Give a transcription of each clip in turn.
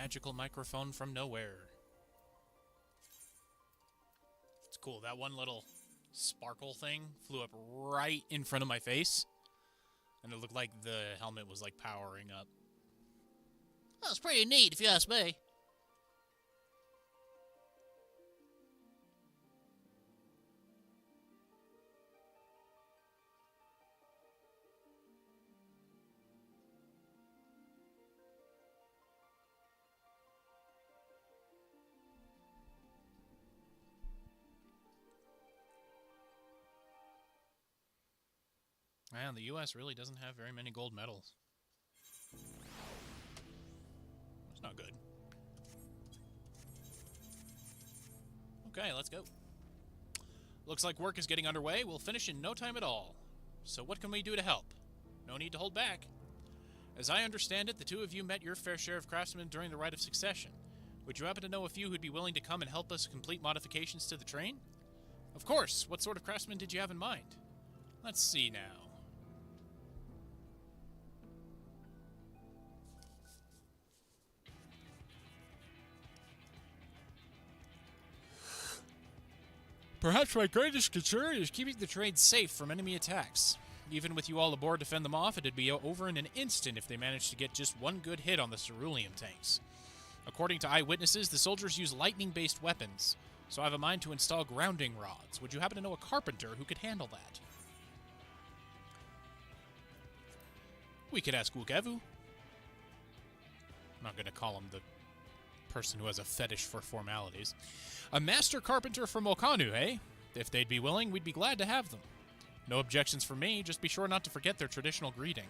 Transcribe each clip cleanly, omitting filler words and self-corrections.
magical microphone from nowhere. It's cool. That one little sparkle thing flew up right in front of my face. And it looked like the helmet was, like, powering up. That was pretty neat, if you ask me. Man, the U.S. really doesn't have very many gold medals. It's not good. Okay, let's go. Looks like work is getting underway. We'll finish in no time at all. So what can we do to help? No need to hold back. As I understand it, the two of you met your fair share of craftsmen during the Rite of Succession. Would you happen to know a few who'd be willing to come and help us complete modifications to the train? Of course. What sort of craftsmen did you have in mind? Let's see now. Perhaps my greatest concern is keeping the train safe from enemy attacks. Even with you all aboard to fend them off, it'd be over in an instant if they managed to get just one good hit on the ceruleum tanks. According to eyewitnesses, the soldiers use lightning-based weapons, so I have a mind to install grounding rods. Would you happen to know a carpenter who could handle that? We could ask Ukevu. I'm not going to call him the person who has a fetish for formalities. A master carpenter from Okanu, eh? If they'd be willing, we'd be glad to have them. No objections from me, just be sure not to forget their traditional greeting.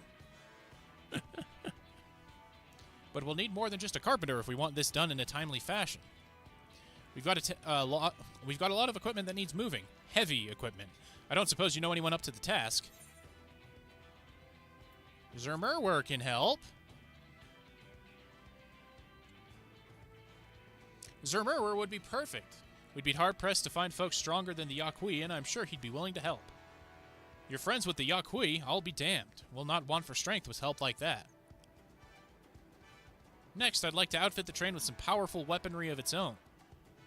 But we'll need more than just a carpenter if we want this done in a timely fashion. We've got a lot of equipment that needs moving. Heavy equipment. I don't suppose you know anyone up to the task. Zermurwer can help. Zermurwer would be perfect. We'd be hard-pressed to find folks stronger than the Yakui, and I'm sure he'd be willing to help. You're friends with the Yakui, I'll be damned. We'll not want for strength with help like that. Next, I'd like to outfit the train with some powerful weaponry of its own.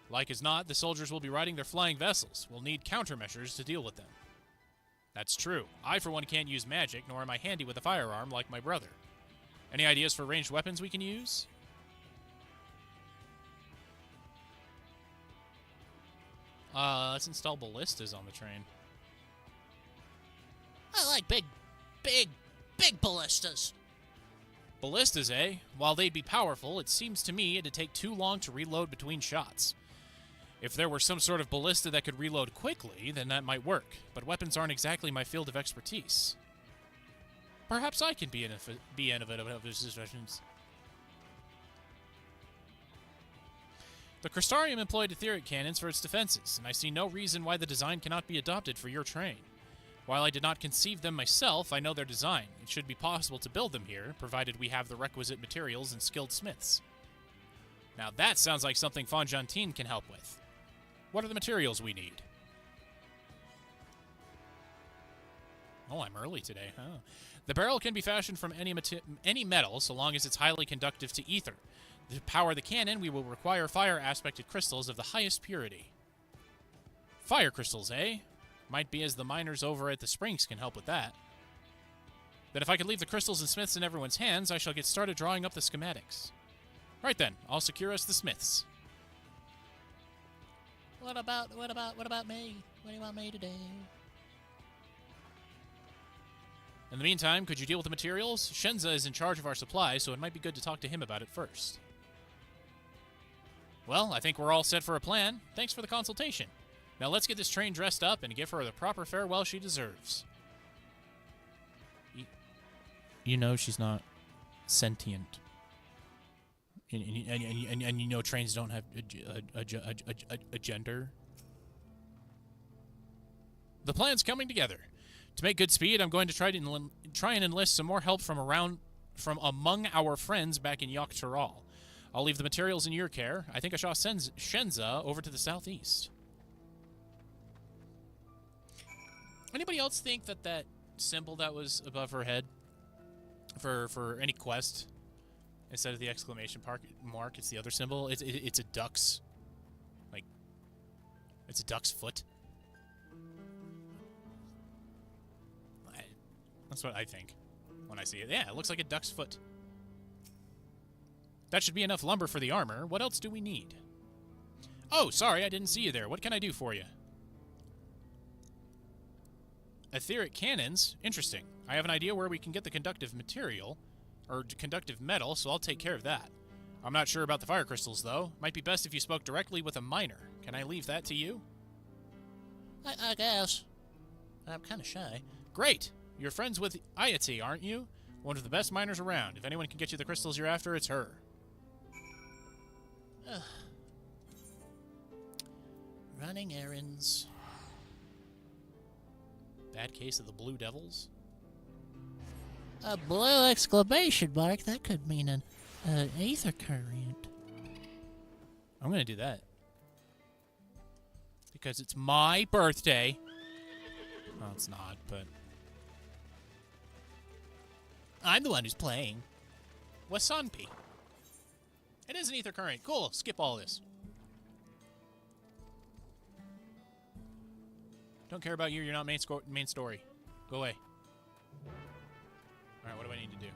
Like as not, the soldiers will be riding their flying vessels. We'll need countermeasures to deal with them. That's true. I, for one, can't use magic, nor am I handy with a firearm like my brother. Any ideas for ranged weapons we can use? Let's install ballistas on the train. I like big ballistas. Ballistas, eh? While they'd be powerful, it seems to me it'd take too long to reload between shots. If there were some sort of ballista that could reload quickly, then that might work, but weapons aren't exactly my field of expertise. Perhaps I can be innovative of these situations. The Crystarium employed etheric cannons for its defenses, and I see no reason why the design cannot be adopted for your train. While I did not conceive them myself, I know their design. It should be possible to build them here, provided we have the requisite materials and skilled smiths. Now that sounds like something Fonjantine can help with. What are the materials we need? Oh, I'm early today, huh? The barrel can be fashioned from any metal, so long as it's highly conductive to ether. To power the cannon, we will require fire-aspected crystals of the highest purity. Fire crystals, eh? Might be as the miners over at the Springs can help with that. Then if I could leave the crystals and smiths in everyone's hands, I shall get started drawing up the schematics. Right then, I'll secure us the smiths. What about me? What do you want me to do? In the meantime, could you deal with the materials? Shenza is in charge of our supply, so it might be good to talk to him about it first. Well, I think we're all set for a plan. Thanks for the consultation. Now let's get this train dressed up and give her the proper farewell she deserves. You know she's not sentient. And you know trains don't have a gender. The plan's coming together. To make good speed, I'm going to try and enlist some more help from among our friends back in Yogg-Taral. I'll leave the materials in your care. I think I shall send Shenza over to the southeast. Anybody else think that symbol that was above her head for any quest Instead of the exclamation mark, it's the other symbol. It's a duck's, like, it's a duck's foot. That's what I think when I see it. Yeah, it looks like a duck's foot. That should be enough lumber for the armor. What else do we need? Oh, sorry, I didn't see you there. What can I do for you? Etheric cannons? Interesting. I have an idea where we can get the conductive material, or conductive metal, so I'll take care of that. I'm not sure about the fire crystals, though. Might be best if you spoke directly with a miner. Can I leave that to you? I guess. I'm kind of shy. Great! You're friends with Ayati, aren't you? One of the best miners around. If anyone can get you the crystals you're after, it's her. Running errands. Bad case of the Blue Devils? A blue exclamation mark? That could mean an ether current. I'm gonna do that. Because it's my birthday. Well, it's not, but... I'm the one who's playing. Wasanpi. It is an ether current. Cool, skip all this. Don't care about you, you're not main story. Go away. Alright, what do I need to do?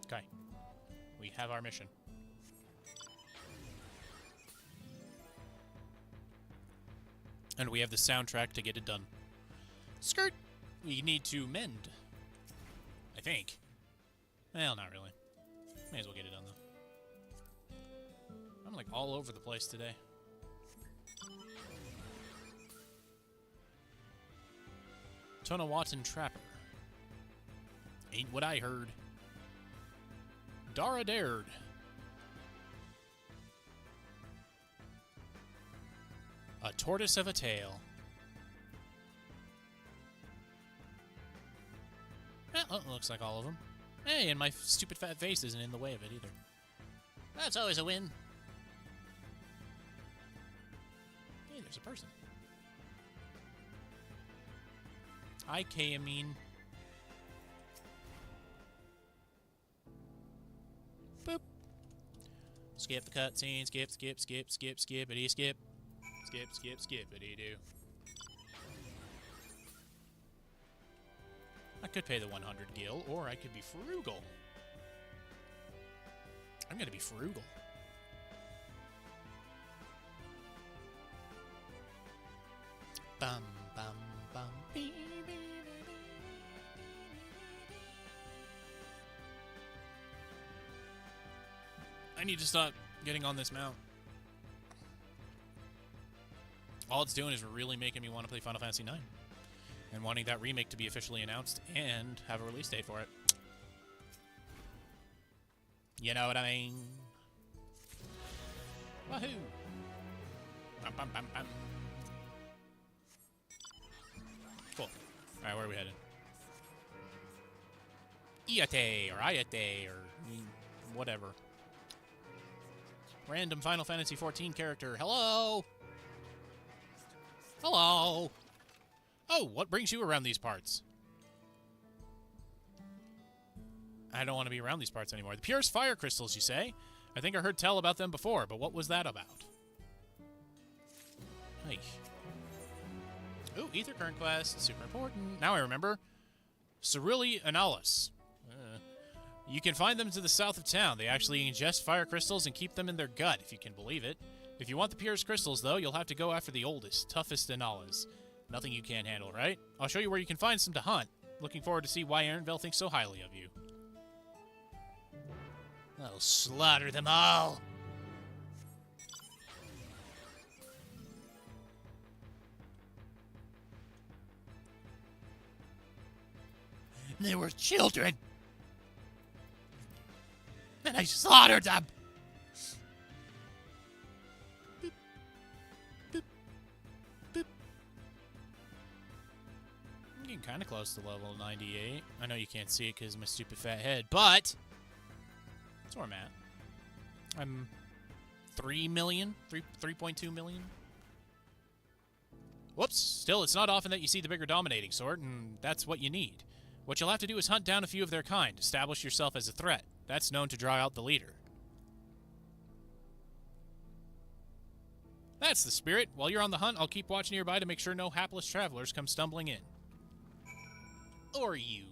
Okay. We have our mission. And we have the soundtrack to get it done. Skirt! We need to mend. I think. Well, not really. May as well get it done, though. I'm, like, all over the place today. Tonawatan Trapper. Ain't what I heard. Dara dared. A tortoise of a tale. Oh, looks like all of them. Hey, and my stupid fat face isn't in the way of it either. That's always a win. Hey, there's a person. Hi, Kayamine. Boop. Skip the cutscene. Skip, skippity, skip. Skip, skippity, do. I could pay the 100 gil, or I could be frugal. I'm gonna be frugal. Bum, bum, bum, bee, bee, bee, bee. I need to stop getting on this mount. All it's doing is really making me want to play Final Fantasy IX. And wanting that remake to be officially announced and have a release date for it. You know what I mean? Wahoo! Bum, bum, bum, bum. Cool. Alright, where are we headed? Iate, or Ayate, or whatever. Random Final Fantasy XIV character. Hello! Hello! Oh, what brings you around these parts? I don't want to be around these parts anymore. The purest fire crystals, you say? I think I heard tell about them before, but what was that about? Hey. Ooh, Ether Current quest. Super important. Now I remember. Cerulean Analysis. You can find them to the south of town. They actually ingest fire crystals and keep them in their gut, if you can believe it. If you want the purest crystals, though, you'll have to go after the oldest, toughest Analas. Nothing you can't handle, right? I'll show you where you can find some to hunt. Looking forward to see why Aaronville thinks so highly of you. I'll slaughter them all. They were children. And I slaughtered them. I'm getting kind of close to level 98. I know you can't see it because of my stupid fat head, but that's where I'm at. I'm 3 million, 3.2 million. Whoops. Still, it's not often that you see the bigger dominating sort, and that's what you need. What you'll have to do is hunt down a few of their kind. Establish yourself as a threat. That's known to draw out the leader. That's the spirit. While you're on the hunt, I'll keep watch nearby to make sure no hapless travelers come stumbling in. Or you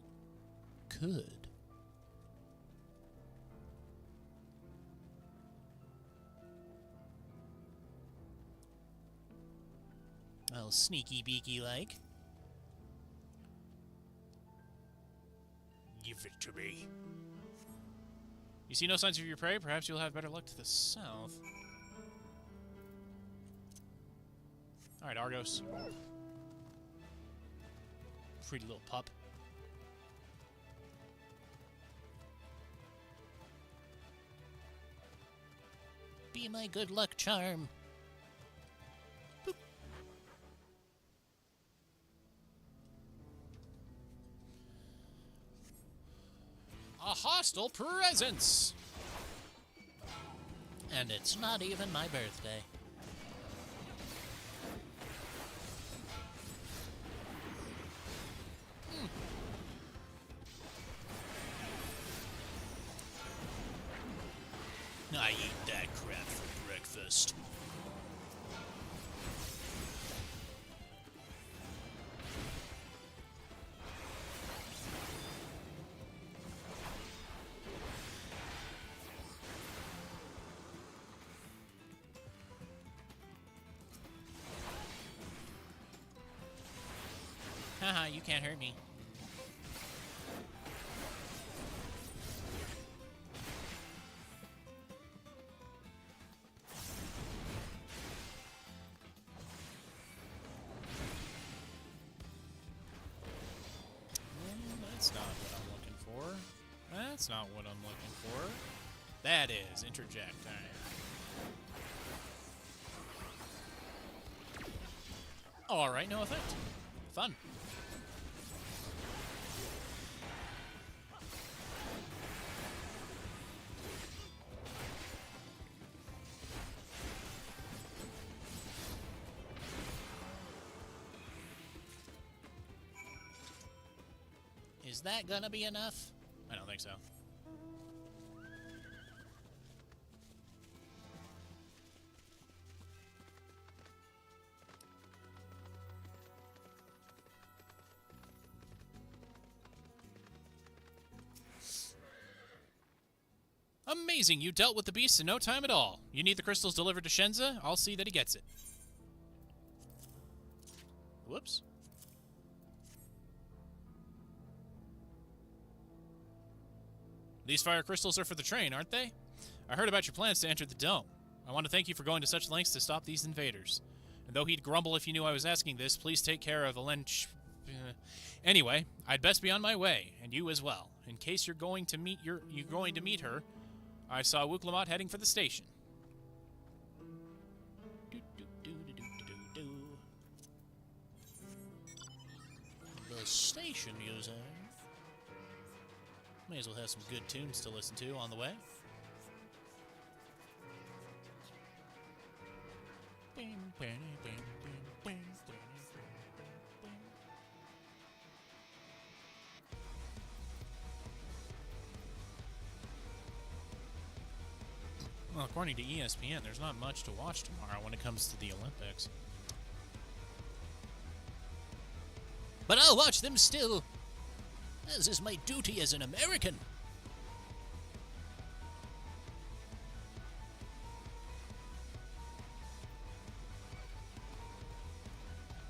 could. Oh, sneaky beaky like. Give it to me. You see no signs of your prey? Perhaps you'll have better luck to the south. Alright, Argos. Pretty little pup. Be my good luck charm. Boop. A hostile presence! And it's not even my birthday. I eat that crap for breakfast. Haha, you can't hurt me. That's not what I'm looking for. That's not what I'm looking for. That is. Interject. Alright, no effect. Fun. Is that gonna be enough? I don't think so. Amazing! You dealt with the beast in no time at all. You need the crystals delivered to Shenza? I'll see that he gets it. Whoops. These fire crystals are for the train, aren't they? I heard about your plans to enter the dome. I want to thank you for going to such lengths to stop these invaders. And though he'd grumble if he knew I was asking this, please take care of Alench... Anyway, I'd best be on my way, and you as well. In case you're going to meet her, I saw Wuklamot heading for the station. The station, you say? May as well have some good tunes to listen to on the way. Well, according to ESPN, there's not much to watch tomorrow when it comes to the Olympics. But I'll watch them still, as is my duty as an American.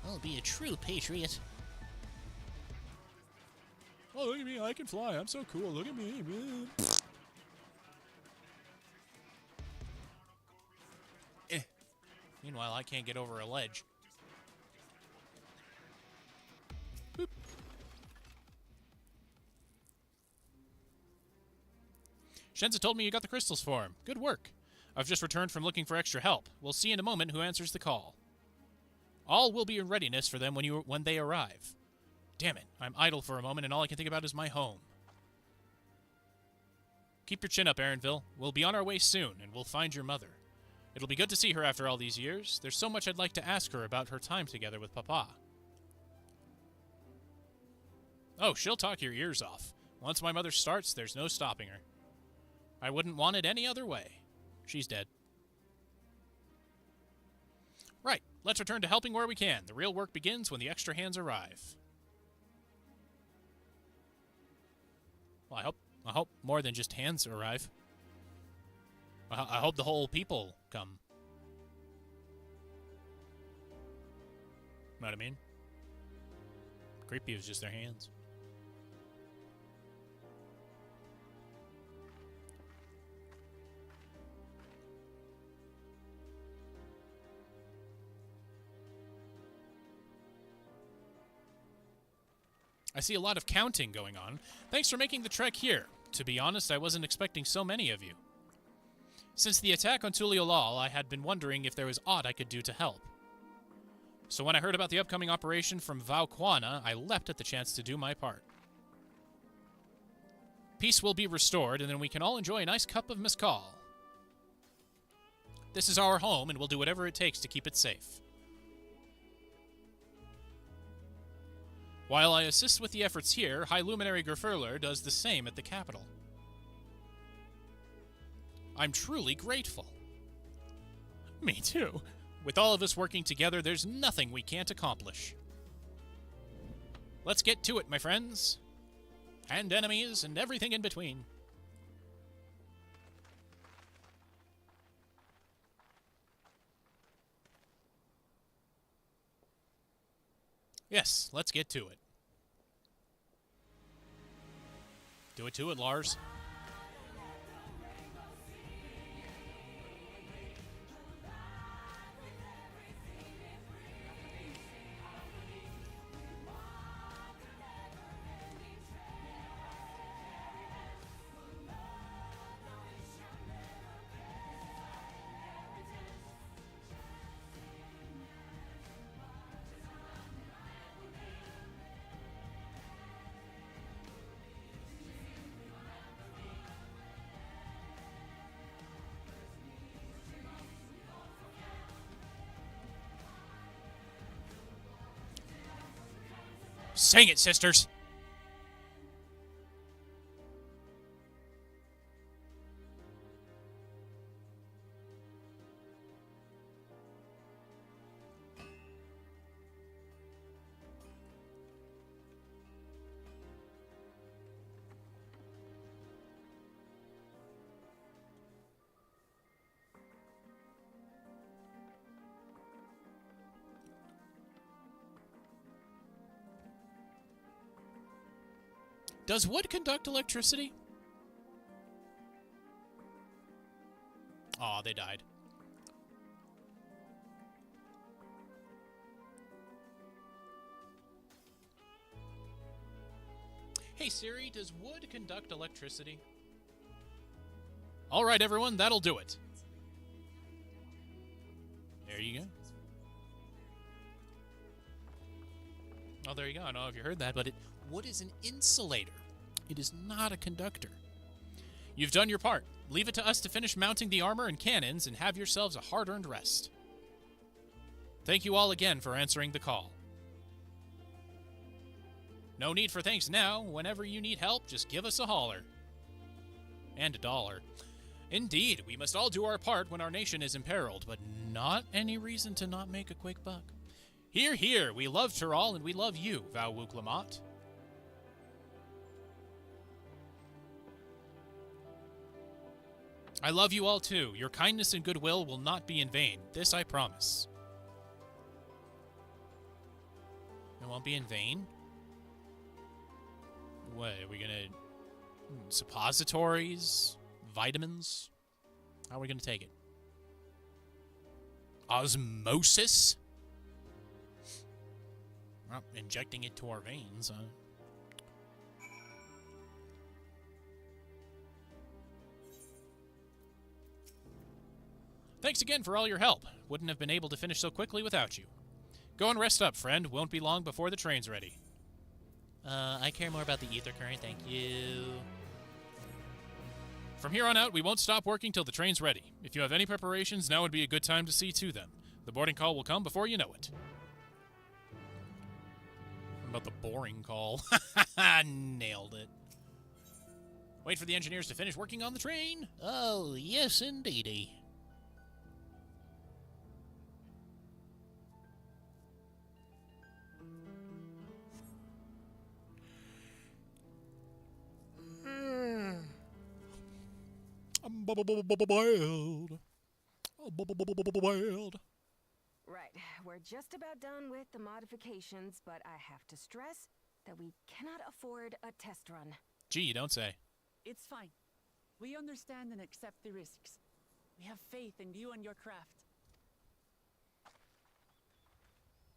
I'll be a true patriot. Oh, look at me, I can fly. I'm so cool. Look at me, man. Meanwhile, I can't get over a ledge. Boop. Shenza told me you got the crystals for him. Good work. I've just returned from looking for extra help. We'll see in a moment who answers the call. All will be in readiness for them when they arrive. Damn it, I'm idle for a moment and all I can think about is my home. Keep your chin up, Aaronville. We'll be on our way soon, and we'll find your mother. It'll be good to see her after all these years. There's so much I'd like to ask her about her time together with Papa. Oh, she'll talk your ears off. Once my mother starts, there's no stopping her. I wouldn't want it any other way. She's dead. Right, let's return to helping where we can. The real work begins when the extra hands arrive. Well, I hope more than just hands arrive. I hope the whole people come. Know what I mean? Creepy was just their hands. I see a lot of counting going on. Thanks for making the trek here. To be honest, I wasn't expecting so many of you. Since the attack on Tuliolal, I had been wondering if there was aught I could do to help. So when I heard about the upcoming operation from Valquana, I leapt at the chance to do my part. Peace will be restored, and then we can all enjoy a nice cup of mezcal. This is our home, and we'll do whatever it takes to keep it safe. While I assist with the efforts here, High Luminary Gerfurler does the same at the capital. I'm truly grateful. Me too. With all of us working together, there's nothing we can't accomplish. Let's get to it, my friends. And enemies, and everything in between. Yes, let's get to it. Do it to it, Lars. Sing it, sisters! Does wood conduct electricity? Aw, they died. Hey Siri, does wood conduct electricity? All right, everyone, that'll do it. There you go. Oh, there you go. I don't know if you heard that, but wood is an insulator. It is not a conductor. You've done your part. Leave it to us to finish mounting the armor and cannons and have yourselves a hard-earned rest. Thank you all again for answering the call. No need for thanks now. Whenever you need help, just give us a holler. And $1. Indeed, we must all do our part when our nation is imperiled, but not any reason to not make a quick buck. Hear, hear, we love Tural and we love you, Valwuk Lamont. I love you all too. Your kindness and goodwill will not be in vain. This I promise. It won't be in vain? What, are we gonna... suppositories? Vitamins? How are we gonna take it? Osmosis? Well, injecting it to our veins, Thanks again for all your help. Wouldn't have been able to finish so quickly without you. Go and rest up, friend. Won't be long before the train's ready. I care more about the ether current, thank you. From here on out, we won't stop working till the train's ready. If you have any preparations, now would be a good time to see to them. The boarding call will come before you know it. About the boring call. Nailed it. Wait for the engineers to finish working on the train. Oh, yes, indeedy. I'm wild. Wild. Right, we're just about done with the modifications, but I have to stress that we cannot afford a test run. Gee, you don't say. It's fine. We understand and accept the risks. We have faith in you and your craft.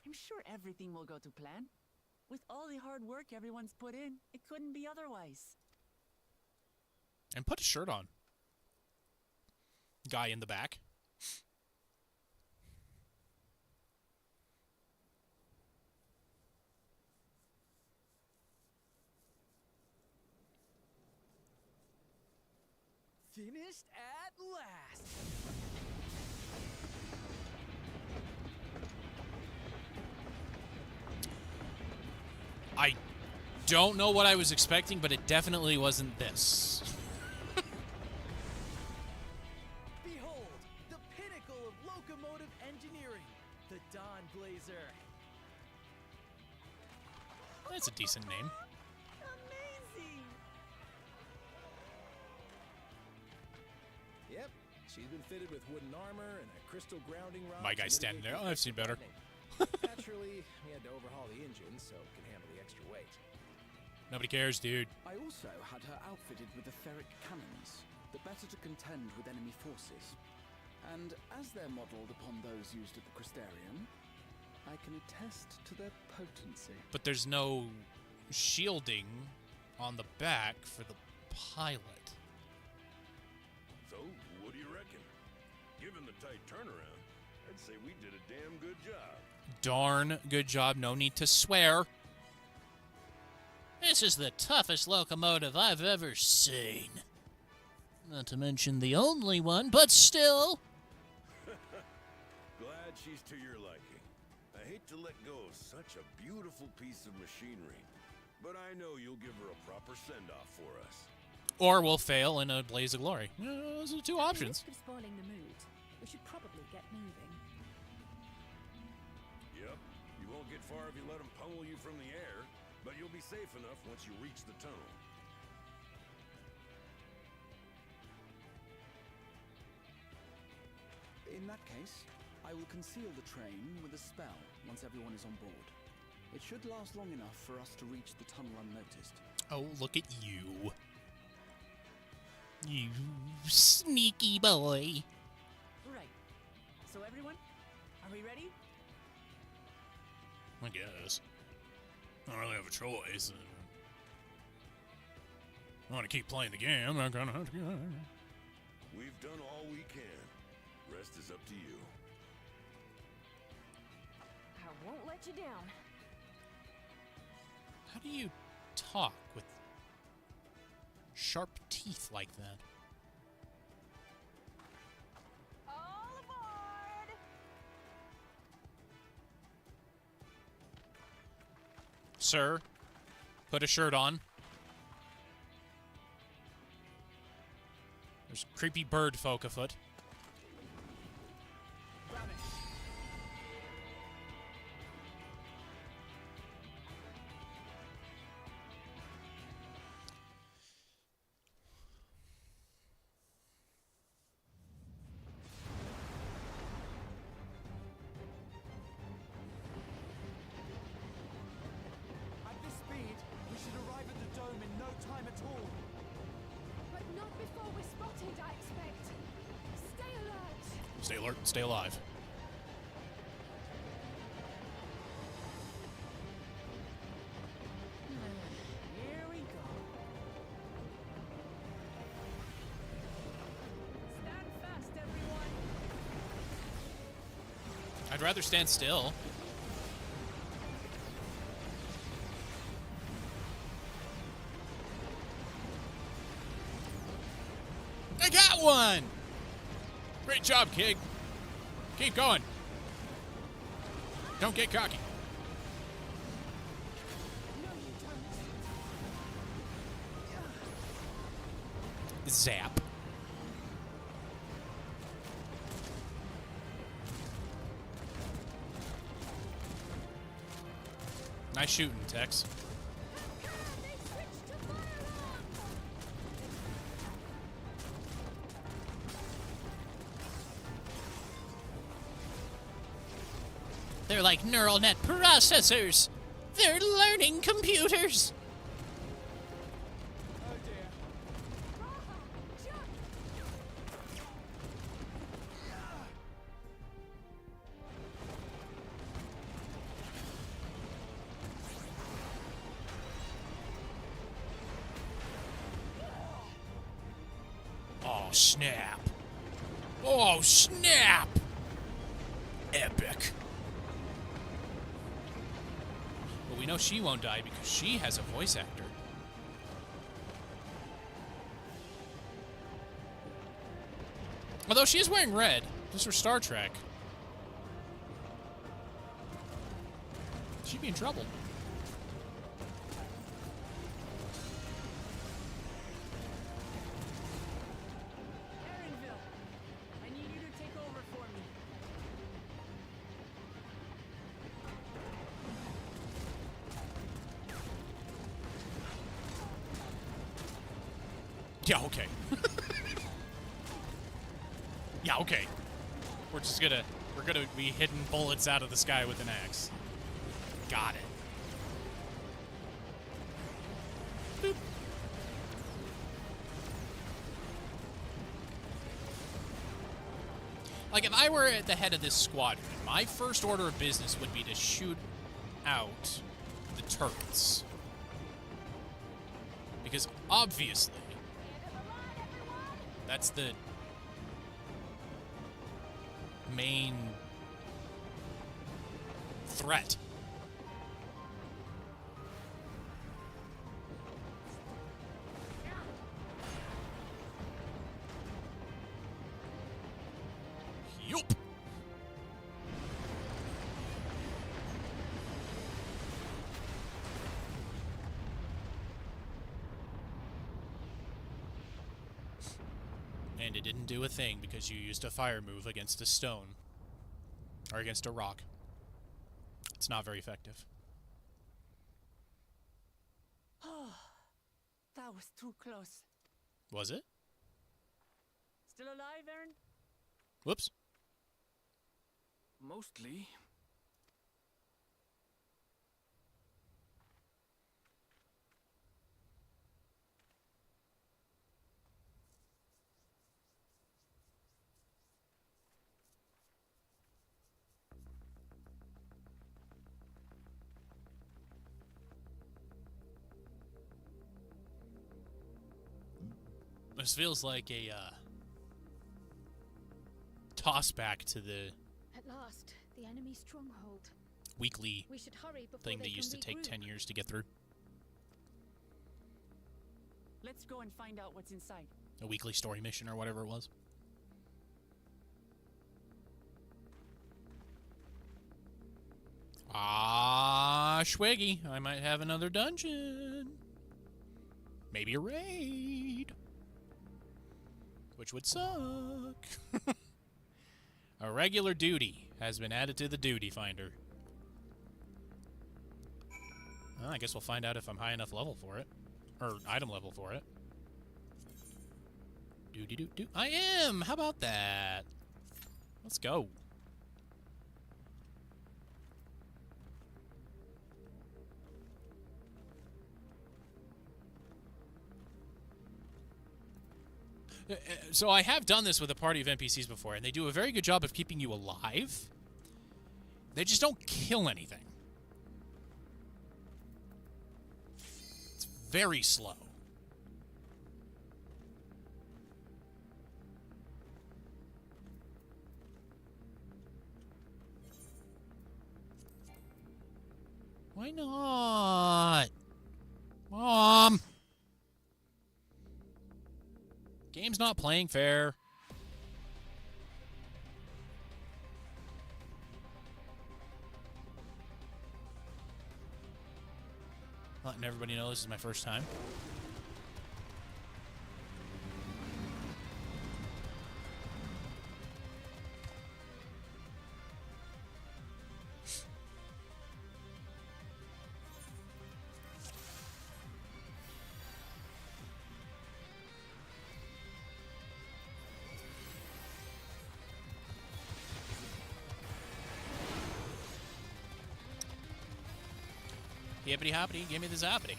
I'm sure everything will go to plan. With all the hard work everyone's put in, it couldn't be otherwise. And put a shirt on. Guy in the back. Finished at last! I don't know what I was expecting, but it definitely wasn't this. Behold, the pinnacle of locomotive engineering, the Dawn Blazer. That's a decent name. Amazing! Yep, she's been fitted with wooden armor and a crystal grounding rod. My to guy's standing mitigate there. Oh, I've seen better. Naturally, we had to overhaul the engine so it can handle the extra weight. Nobody cares, dude. I also had her outfitted with etheric cannons, the better to contend with enemy forces. And as they're modelled upon those used at the Crystarium, I can attest to their potency. But there's no shielding on the back for the pilot. So, what do you reckon? Given the tight turnaround, I'd say we did a damn good job. Darn good job. No need to swear. This is the toughest locomotive I've ever seen. Not to mention the only one, but still. Glad she's to your liking. I hate to let go of such a beautiful piece of machinery, but I know you'll give her a proper send-off for us. Or we'll fail in a blaze of glory. Those are the two options. At risk of spoiling the mood, we should probably get moving. Yep, you won't get far if you let them pummel you from the air, but you'll be safe enough once you reach the tunnel. In that case, I will conceal the train with a spell once everyone is on board. It should last long enough for us to reach the tunnel unnoticed. Oh, look at you. You sneaky boy. Right. So everyone, are we ready? I guess. I don't really have a choice. I want to keep playing the game. I'm gonna have to. We've done all we can. Rest is up to you. I won't let you down. How do you talk with sharp teeth like that? All aboard! Sir, put a shirt on. There's creepy bird folk afoot. At this speed, we should arrive at the dome in no time at all. But not before we're spotted, I expect. Stay alert. Stay alert, stay alive. Here we go. Stand fast, everyone. I'd rather stand still. I got one! Great job, kid. Keep going. Don't get cocky. Zap. Nice shooting, Tex. They're like neural net processors. They're learning computers. Oh, snap. Oh, snap! Epic. But we know she won't die because she has a voice actor. Although she is wearing red. This is for Star Trek. She'd be in trouble. Aaronville, I need you to take over for me. Yeah, okay. Yeah, okay. We're gonna be hitting bullets out of the sky with an axe. Got it. Boop. Like, if I were at the head of this squadron, my first order of business would be to shoot out the turrets. Because, obviously, that's the main threat. Yup. And it didn't do a thing because you used a fire move against a stone. Or against a rock. It's not very effective. Oh, that was too close. Was it? Still alive, Aaron? Whoops. Mostly. This feels like a toss back to the At last, the enemy stronghold. weekly We should hurry before thing they that can used to take regroup. 10 years to get through. Let's go and find out what's inside. A weekly story mission or whatever it was. Ah, Schwiggy. I might have another dungeon. Maybe a raid. Which would suck. A regular duty has been added to the duty finder. Well, I guess we'll find out if I'm high enough level for it. Or item level for it. Do-de-do-do. I am! How about that? Let's go. So I have done this with a party of NPCs before, and they do a very good job of keeping you alive. They just don't kill anything. It's very slow. Why not? Mom! Game's not playing fair. Letting everybody know this is my first time. Yippity hoppity, give me the zappity.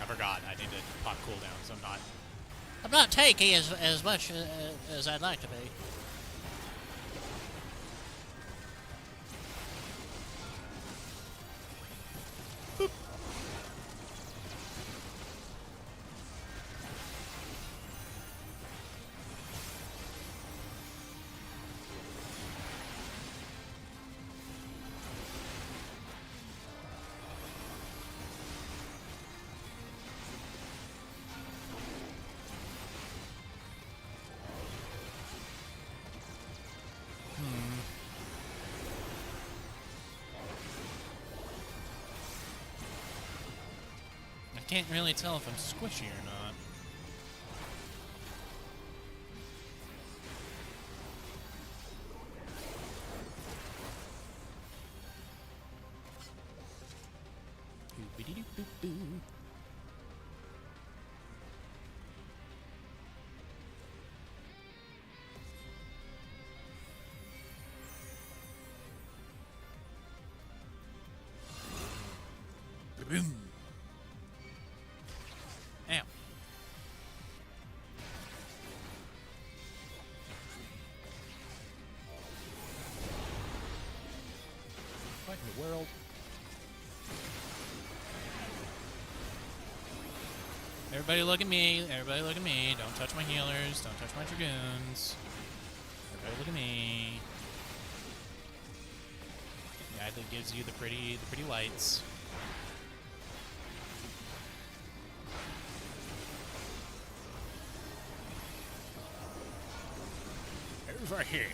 I forgot. I need to pop cooldowns. I'm not tanky as much as I'd like to be. I can't really tell if I'm squishy or not. Boop-a-dee-doo-boop-boo. Boom. Ow. What in the world? Everybody look at me. Everybody look at me. Don't touch my healers. Don't touch my dragoons. Everybody look at me. The guy that gives you the pretty lights. Over here.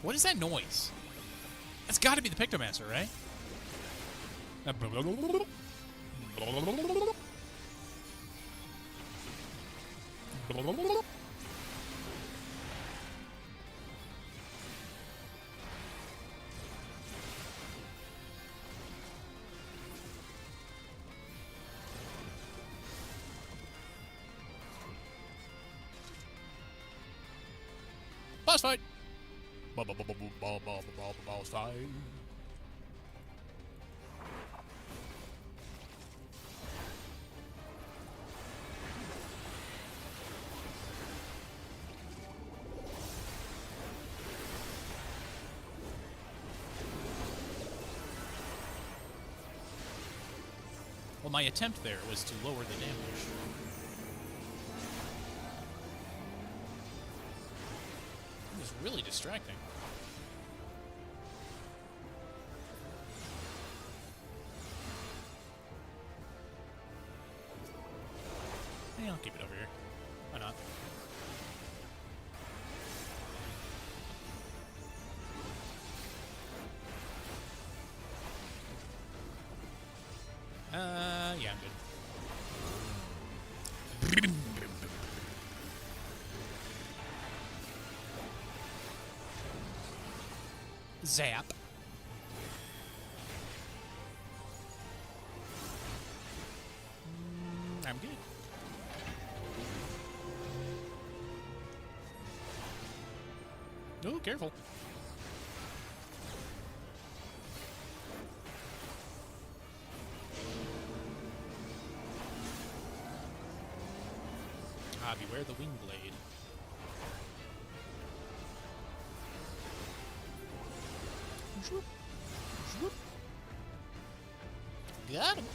What is that noise? That's got to be the Pictomaster, right? Boss fight! Boss fight! Well, my attempt there was to lower the damage. It was really distracting. Yeah, I'll keep it over here. Why not? Yeah, I'm good. Zap. I'm good. Oh, careful. Ah, beware the wing blade. Swoop. Swoop. Got him.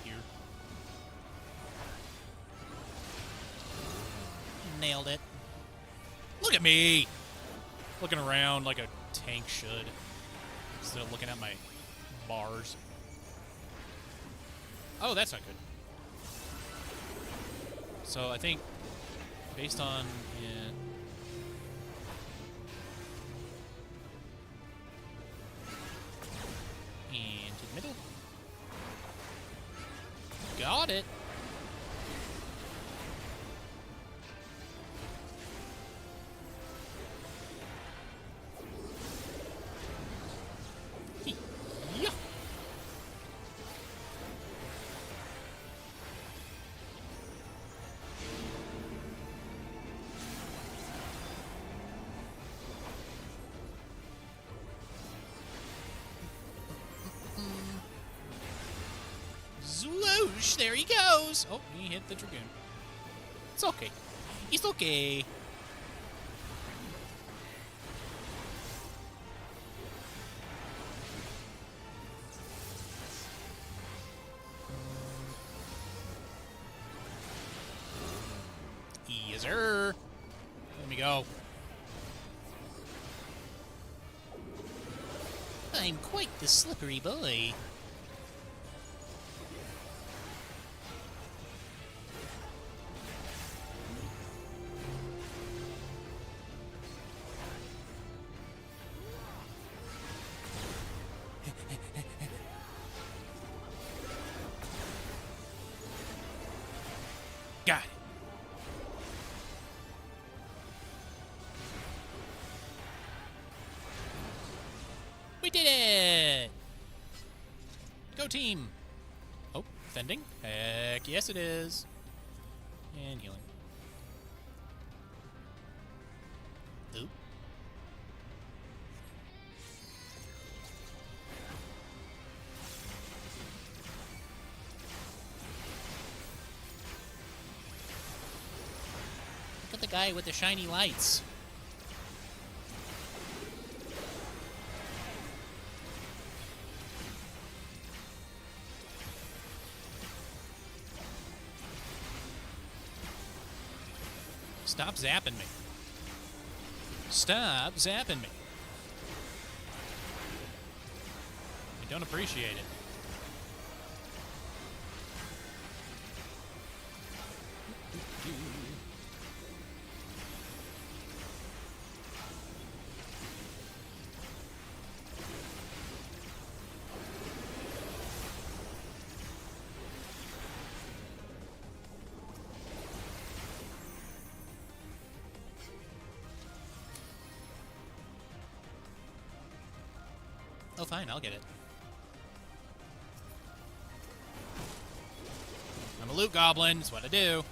Here. Look at me! Looking around like a tank should. Instead of looking at my bars. Oh, that's not good. So I think, based on... Yeah. And to the middle. Got it. Yeah. Zwoosh! There he goes! Oh, he hit the Dragoon. It's okay. It's okay. Yes, sir. Let me go. I'm quite the slippery boy. Got it. We did it! Go team! Oh, fending? Heck yes it is. And healing. Oop. Look at the guy with the shiny lights. Stop zapping me. Stop zapping me. I don't appreciate it. Oh, fine, I'll get it. I'm a loot goblin, that's what I do.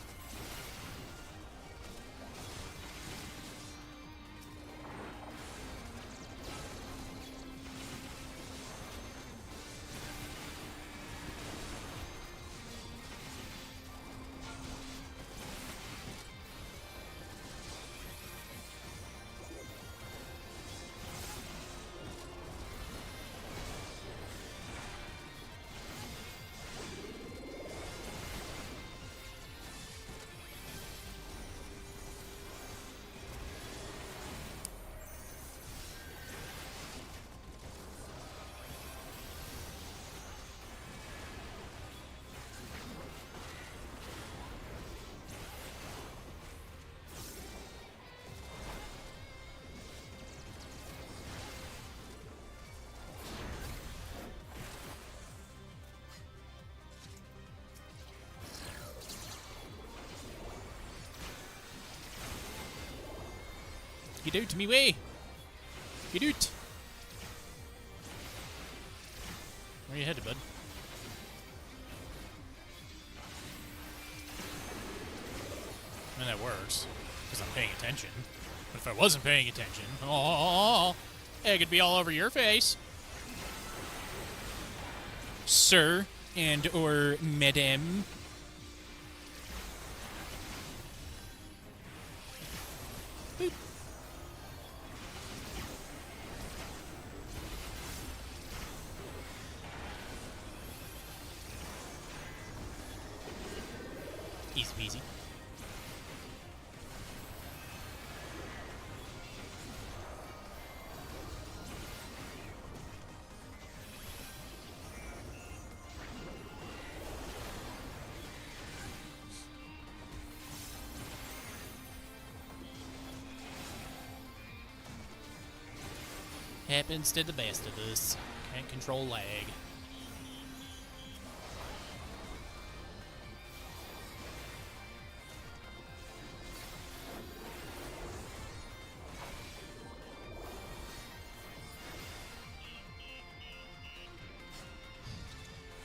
You do to me way. You do. Where you headed, bud? I mean, that works, because I'm paying attention. But if I wasn't paying attention, oh, it could be all over your face. Sir and or madame. Boop. Easy peasy. Happens to the best of us. Can't control lag.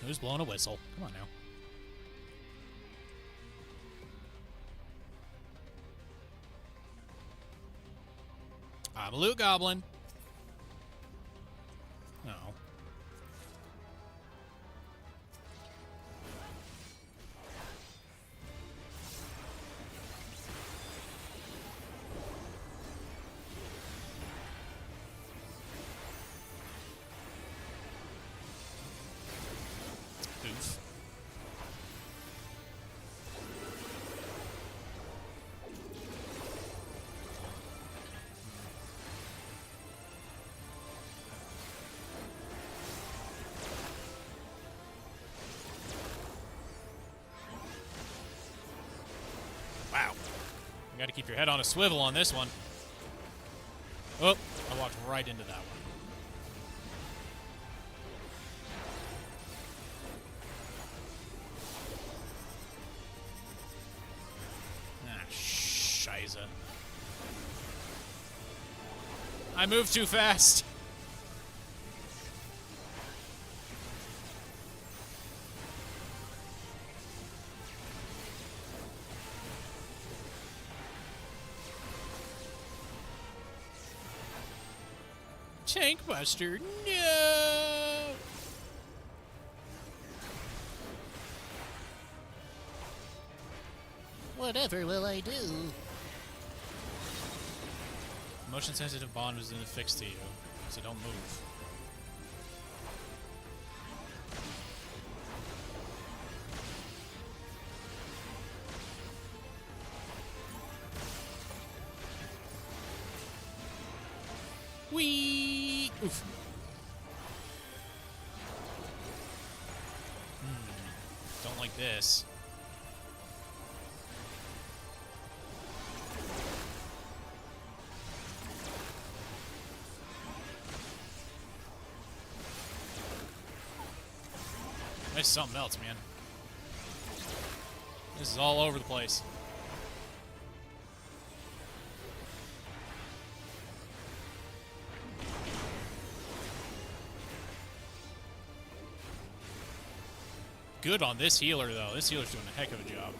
Who's blowing a whistle? Come on now. I'm a loot goblin. No. Oof. Wow. You gotta keep your head on a swivel on this one. Oh, I walked right into that one. Ah, shiza. I moved too fast. Tank Buster, no! Whatever will I do? Motion sensitive bond was affixed to you, so don't move. Whee! Oof. Don't like this. That's something else, man. This is all over the place. Good on this healer, though. This healer's doing a heck of a job.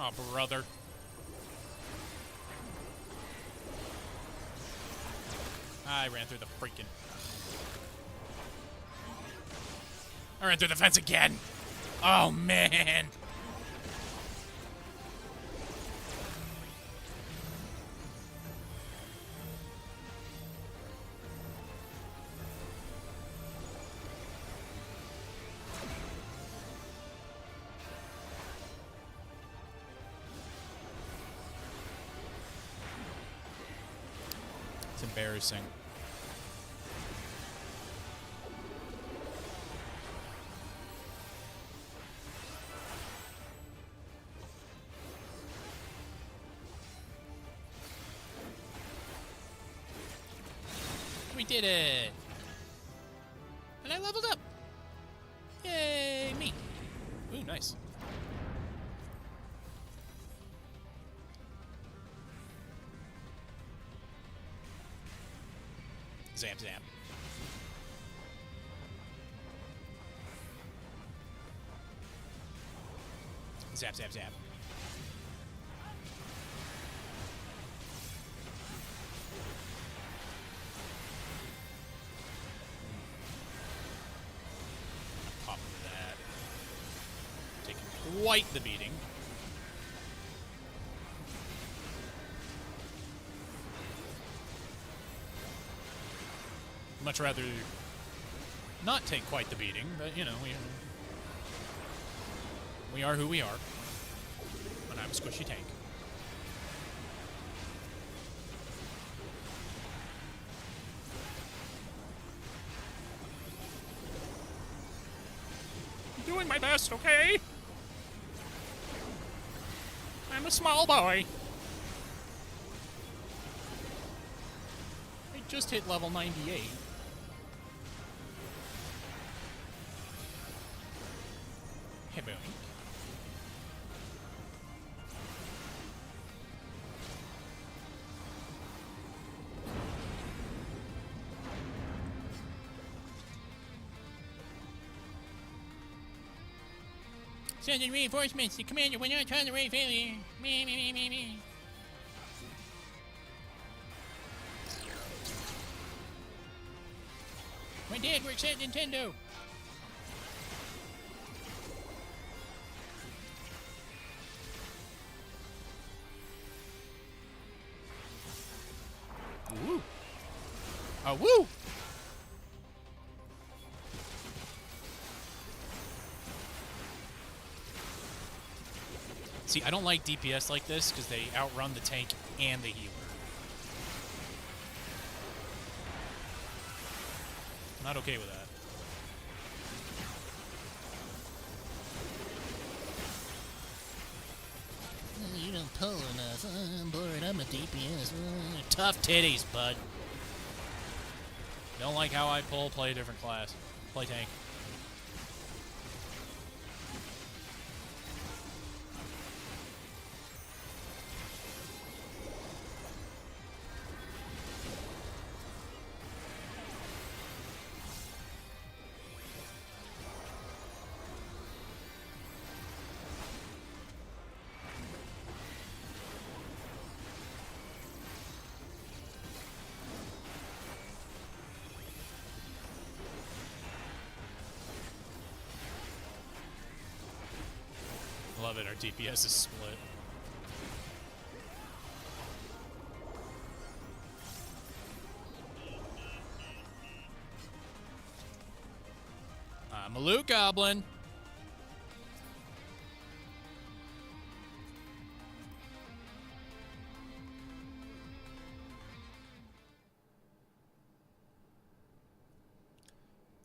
Oh, brother. I ran through the freaking... I ran through the fence again! Oh, man! It's embarrassing. We did it! And I leveled up! Yay, me! Ooh, nice. Zap, zap. Zap, zap, zap. quite the beating. Much rather not take quite the beating, but you know, we are who we are. And I'm a squishy tank. I'm doing my best, okay? I'm a small boy. I just hit level 98. Hey, boy. Sending reinforcements. The commander went out on the right failure. Me. My dad works at Nintendo. Woo! Woo! See, I don't like DPS like this because they outrun the tank and the healer. I'm not okay with that. You don't pull enough. I'm bored. I'm a DPS. Tough titties, bud. Don't like how I pull, play a different class. Play tank. Love it, our DPS is split. I'm a loot goblin.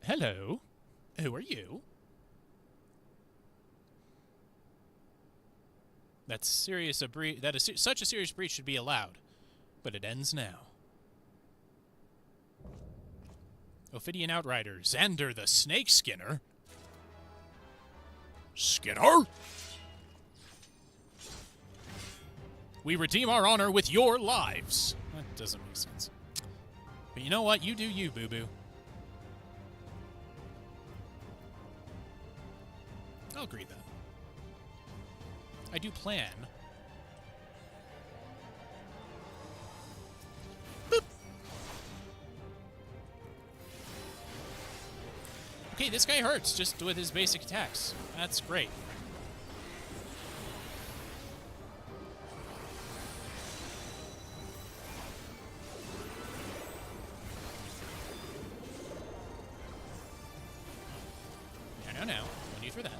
Hello. Who are you? That's serious a breach. That is such a serious breach should be allowed, but it ends now. Ophidian Outrider, Xander the Snake Skinner. Skinner? We redeem our honor with your lives. That doesn't make sense. But you know what? You do you, boo-boo. I'll agree that. I do plan. Boop. Okay, this guy hurts just with his basic attacks. That's great. No. No need for that.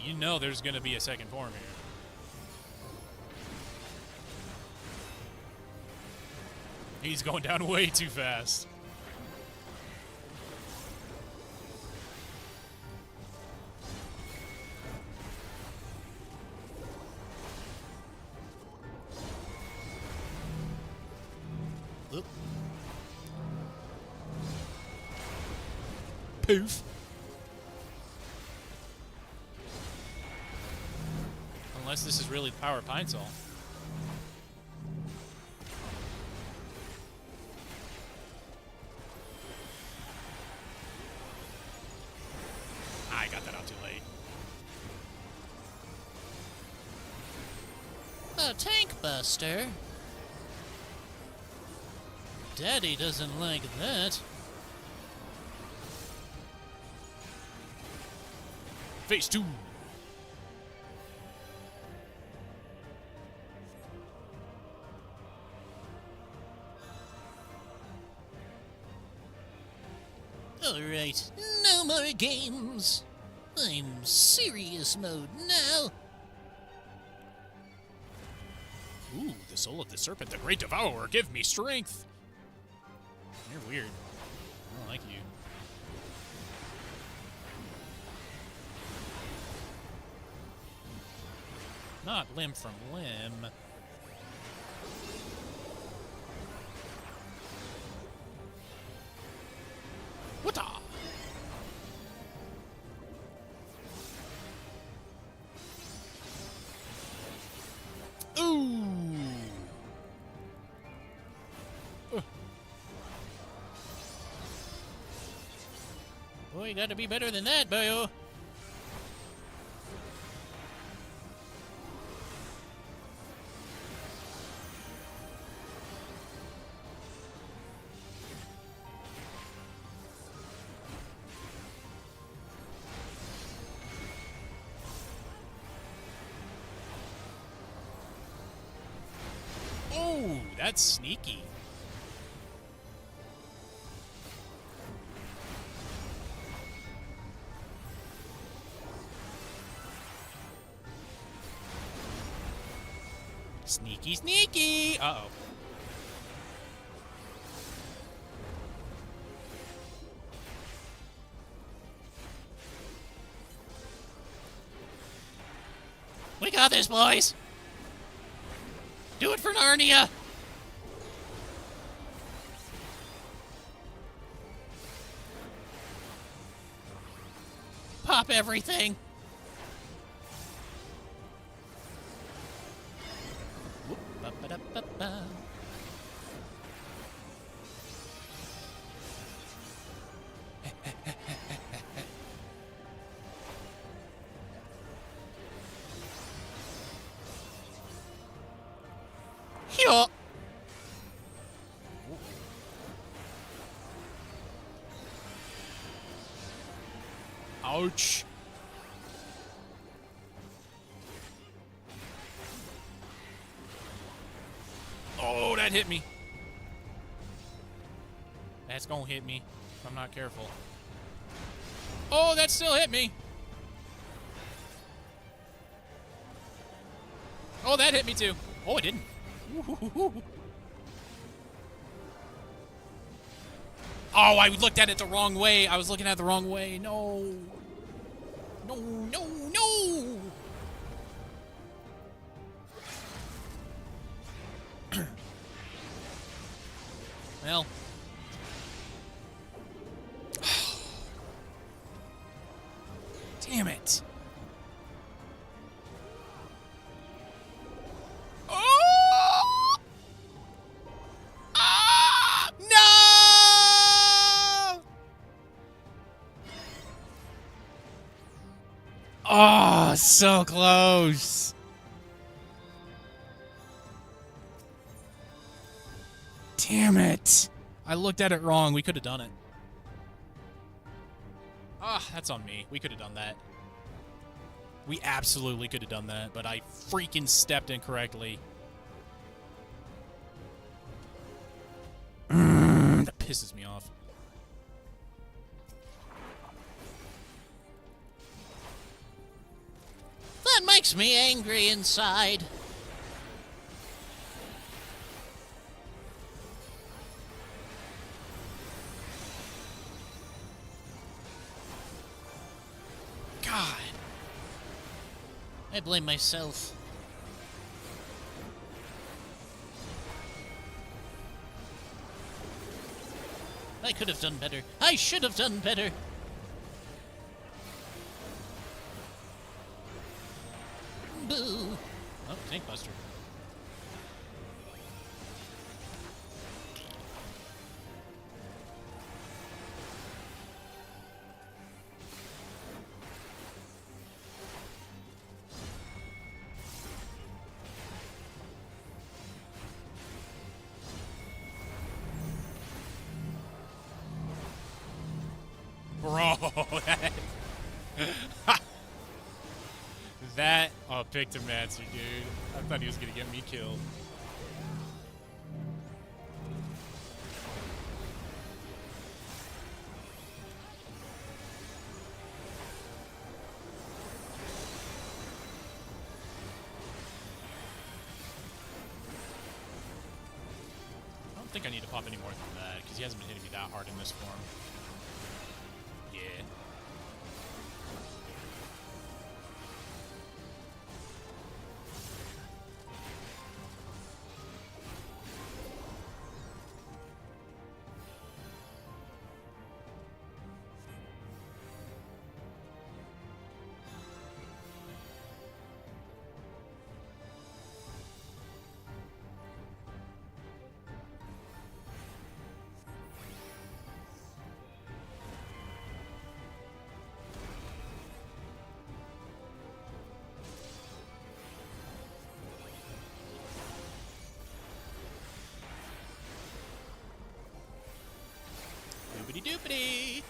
You know there's going to be a second form here. He's going down way too fast. Oop. Poof. Unless this is really the power of Pine Sol. I got that out too late. A tank buster? Daddy doesn't like that. Phase 2. Alright, no more games. I'm serious mode now. Ooh, the soul of the serpent, the great devourer, give me strength. You're weird. I don't like you. Not limb from limb. What-a? Ooh. Boy, you gotta be better than that, boyo. Oh, that's sneaky. Sneaky, sneaky. Uh-oh. We got this, boys. Do it for Narnia. Pop everything. Whoop, ba-ba-da-ba-ba. Here. Ouch. Oh, that hit me. That's gonna hit me if I'm not careful. Oh, that still hit me. Oh, that hit me too. Oh, it didn't. Oh, I looked at it the wrong way. I was looking at it the wrong way. No. No, no, no. Well. Damn it. Oh! Ah! No! Oh, so close. Damn it. I looked at it wrong. We could have done it. Ah, that's on me. We could have done that. We absolutely could have done that, but I freaking stepped incorrectly. That pisses me off. That makes me angry inside. God. I blame myself. I could have done better. I should have done better. Boo. Oh, Tank Buster. Oh, that. Oh, Pictomancer, dude. I thought he was gonna get me killed. I don't think I need to pop any more than that, because he hasn't been hitting me that hard in this form. Yeah. Doopity doopity.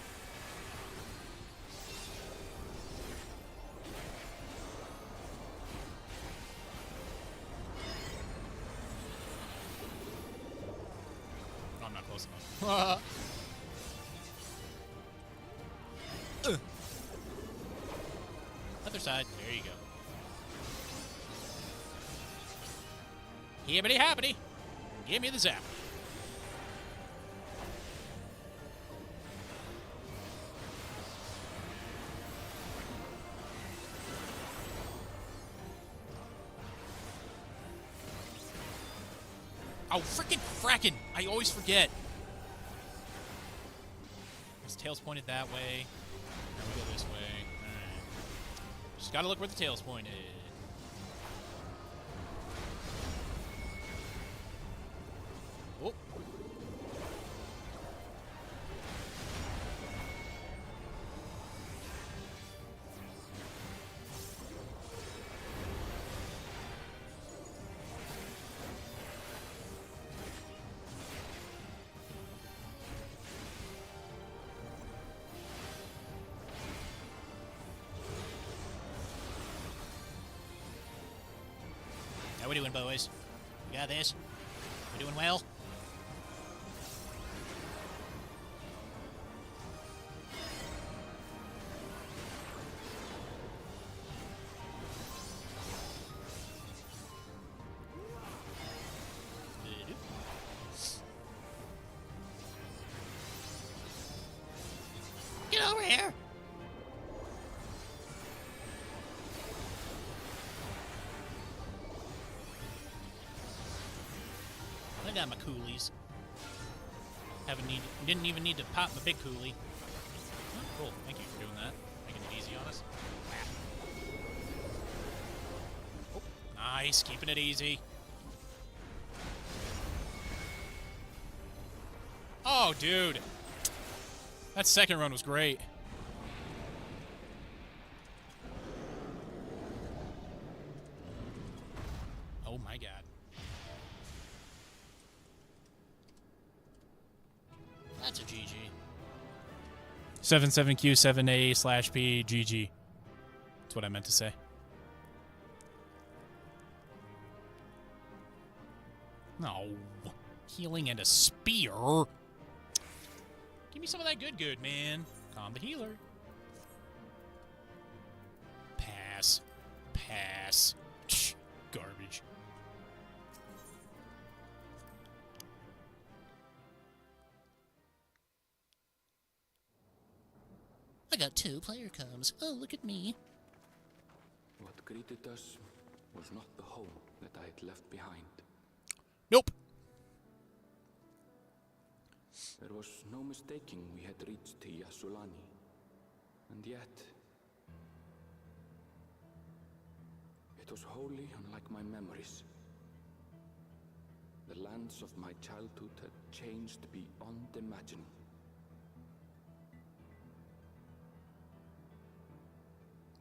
Oh, I'm not close enough. Other side. There you go. Hibbity happity. Give me the zap. Oh, frickin' frackin'! I always forget. His tail's pointed that way. Now we go this way. Alright. Just gotta look where the tail's pointed. Oh. How we doing, boys? We got this. We doing well? Get over here! I got my coolies. Didn't even need to pop my big coolie. Oh, cool. Thank you for doing that. Making it easy on us. Oh, nice. Keeping it easy. Oh, dude. That second run was great. Oh my god. That's a GG. 77Q7A/P GG. That's what I meant to say. No. Healing and a spear. Give me some of that good, man. Calm the healer. Pass. Pass. Garbage. I got 2 player comms. Oh, look at me. What greeted us was not the home that I had left behind. Nope. There was no mistaking we had reached Yasulani. And yet, it was wholly unlike my memories. The lands of my childhood had changed beyond imagining.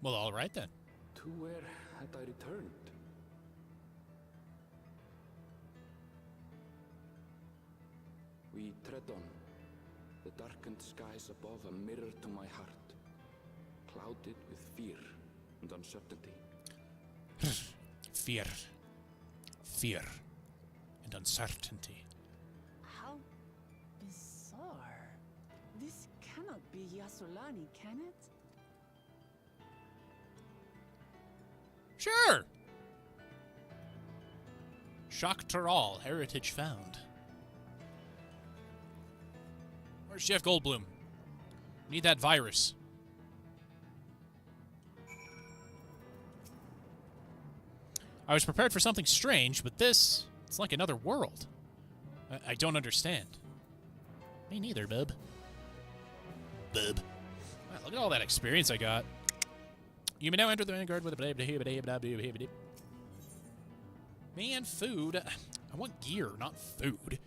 Well, all right then. To where had I returned? We tread on, the darkened skies above a mirror to my heart, clouded with fear and uncertainty. Fear. Fear. And uncertainty. How bizarre. This cannot be Yassolani, can it? Sure! Shock to all, heritage found. Where's Jeff Goldblum? Need that virus. I was prepared for something strange, but this, it's like another world. I don't understand. Me neither, bub. Bub. Wow, look at all that experience I got. You may now enter the Vanguard with a... Man, food. I want gear, not food.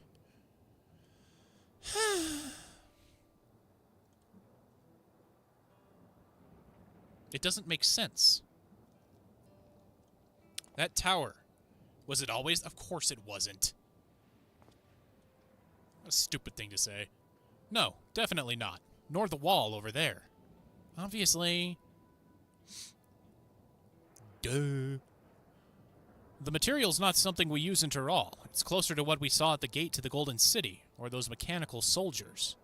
It doesn't make sense. That tower. Was it always? Of course it wasn't. What a stupid thing to say. No, definitely not. Nor the wall over there. Obviously. Duh. The material's not something we use in Tural. It's closer to what we saw at the gate to the Golden City, or those mechanical soldiers.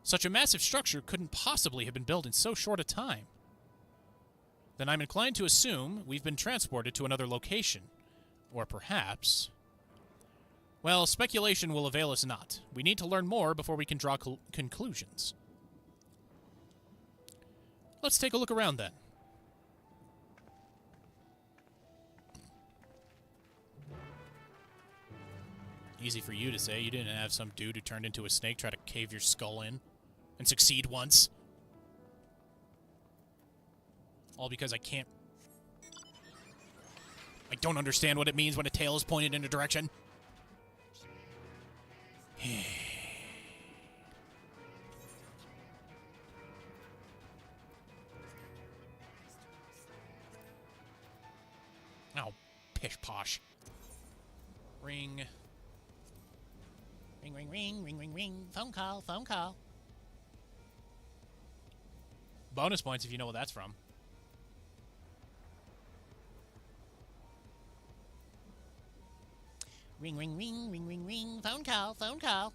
Such a massive structure couldn't possibly have been built in so short a time. Then I'm inclined to assume we've been transported to another location. Or perhaps... Well, speculation will avail us not. We need to learn more before we can draw conclusions. Let's take a look around then. Easy for you to say. You didn't have some dude who turned into a snake try to cave your skull in and succeed once. All because I can't... I don't understand what it means when a tail is pointed in a direction. Oh, pish-posh. Ring. Ring, ring, ring, ring, ring, ring. Phone call, phone call. Bonus points if you know what that's from. Ring, ring, ring, ring, ring, ring. Phone call, phone call.